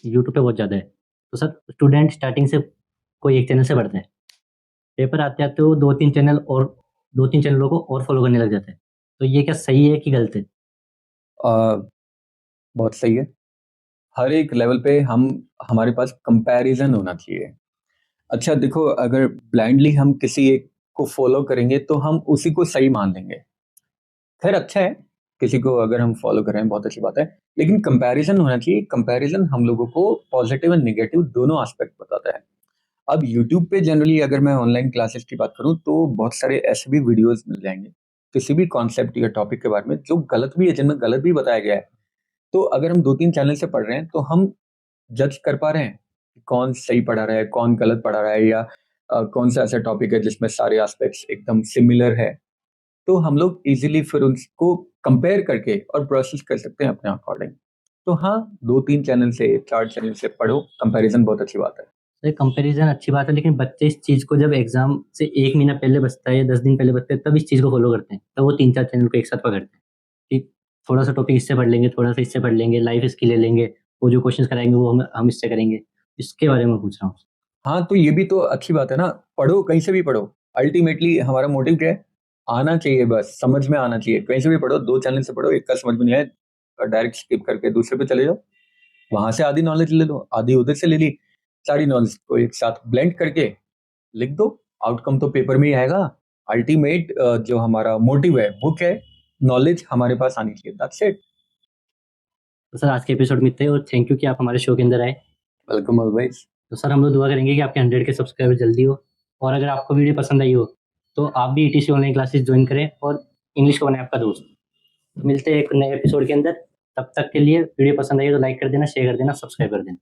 यूट्यूब पे बहुत ज़्यादा है, तो सर स्टूडेंट स्टार्टिंग से कोई एक चैनल से बढ़ते हैं, पेपर आते आते वो दो तीन चैनलों को और फॉलो करने लग जाते हैं। तो ये क्या सही है कि गलत है? बहुत सही है। हर एक लेवल पे हम हमारे पास कंपैरिजन होना चाहिए। अच्छा देखो, अगर ब्लाइंडली हम किसी एक को फॉलो करेंगे तो हम उसी को सही मान लेंगे। खैर अच्छा है, किसी को अगर हम फॉलो कर रहे हैं बहुत अच्छी बात है, लेकिन कंपैरिजन होना चाहिए। कंपैरिजन हम लोगों को पॉजिटिव एंड नेगेटिव दोनों एस्पेक्ट बताता है। अब यूट्यूब पे जनरली अगर मैं ऑनलाइन क्लासेस की बात करूं तो बहुत सारे ऐसे भी वीडियोस मिल जाएंगे किसी भी कॉन्सेप्ट या टॉपिक के बारे में जो गलत भी है, जिनमें गलत भी बताया गया है। तो अगर हम 2-3 चैनल से पढ़ रहे हैं तो हम जज कर पा रहे हैं कि कौन सही पढ़ा रहा है, कौन गलत पढ़ा रहा है, या कौन सा ऐसा टॉपिक है जिसमें सारे एस्पेक्ट्स एकदम सिमिलर है। तो हम लोग इजीली फिर उसको कंपेयर करके और प्रोसेस कर सकते हैं अपने अकॉर्डिंग। तो हाँ, 2-3 चैनल से 4 चैनल से पढ़ो, कंपैरिजन बहुत अच्छी बात है। तो कंपैरिजन अच्छी बात है, लेकिन बच्चे इस चीज़ को जब एग्जाम से 1 महीना पहले बचता है या 10 दिन पहले बचता है तब इस चीज़ को फॉलो करते हैं, तब वो 3-4 चैनल को एक साथ पकड़ते हैं कि थोड़ा सा टॉपिक इससे पढ़ लेंगे, थोड़ा सा इससे पढ़ लेंगे, लाइफ स्किल ले लेंगे, वो जो क्वेश्चन कराएंगे वो हम इससे करेंगे। इसके बारे में पूछ रहा हूँ। हाँ, तो ये भी तो अच्छी बात है ना, पढ़ो कहीं से भी पढ़ो। अल्टीमेटली हमारा मोटिव क्या है? आना चाहिए, बस समझ में आना चाहिए। कहीं से भी पढ़ो, 2 चैनल से पढ़ो, एक का समझ में नहीं आया डायरेक्ट स्किप करके दूसरे पे चले जाओ। वहां से आधी नॉलेज ले लो, आधी उधर से ले ली, सारी नॉलेज को एक साथ ब्लेंड करके लिख दो, आउटकम तो पेपर में ही आएगा। अल्टीमेट जो हमारा मोटिव है वो क्या है? नॉलेज हमारे पास आनी चाहिए, दैट्स इट। तो सर आज के एपिसोड में इतना ही, और थैंक यू कि आप हमारे शो के अंदर आए। Welcome always. तो सर हम लोग दुआ करेंगे कि आपके 100 के सब्सक्राइबर जल्दी हो, और अगर आपको वीडियो पसंद आई हो तो आप भी ईटीसी ऑनलाइन क्लासेस ज्वाइन करें और इंग्लिश को बनाए आपका दोस्त। तो मिलते हैं एक नए एपिसोड के अंदर। तब तक के लिए वीडियो पसंद आई तो लाइक कर देना, शेयर कर देना, सब्सक्राइब कर देना।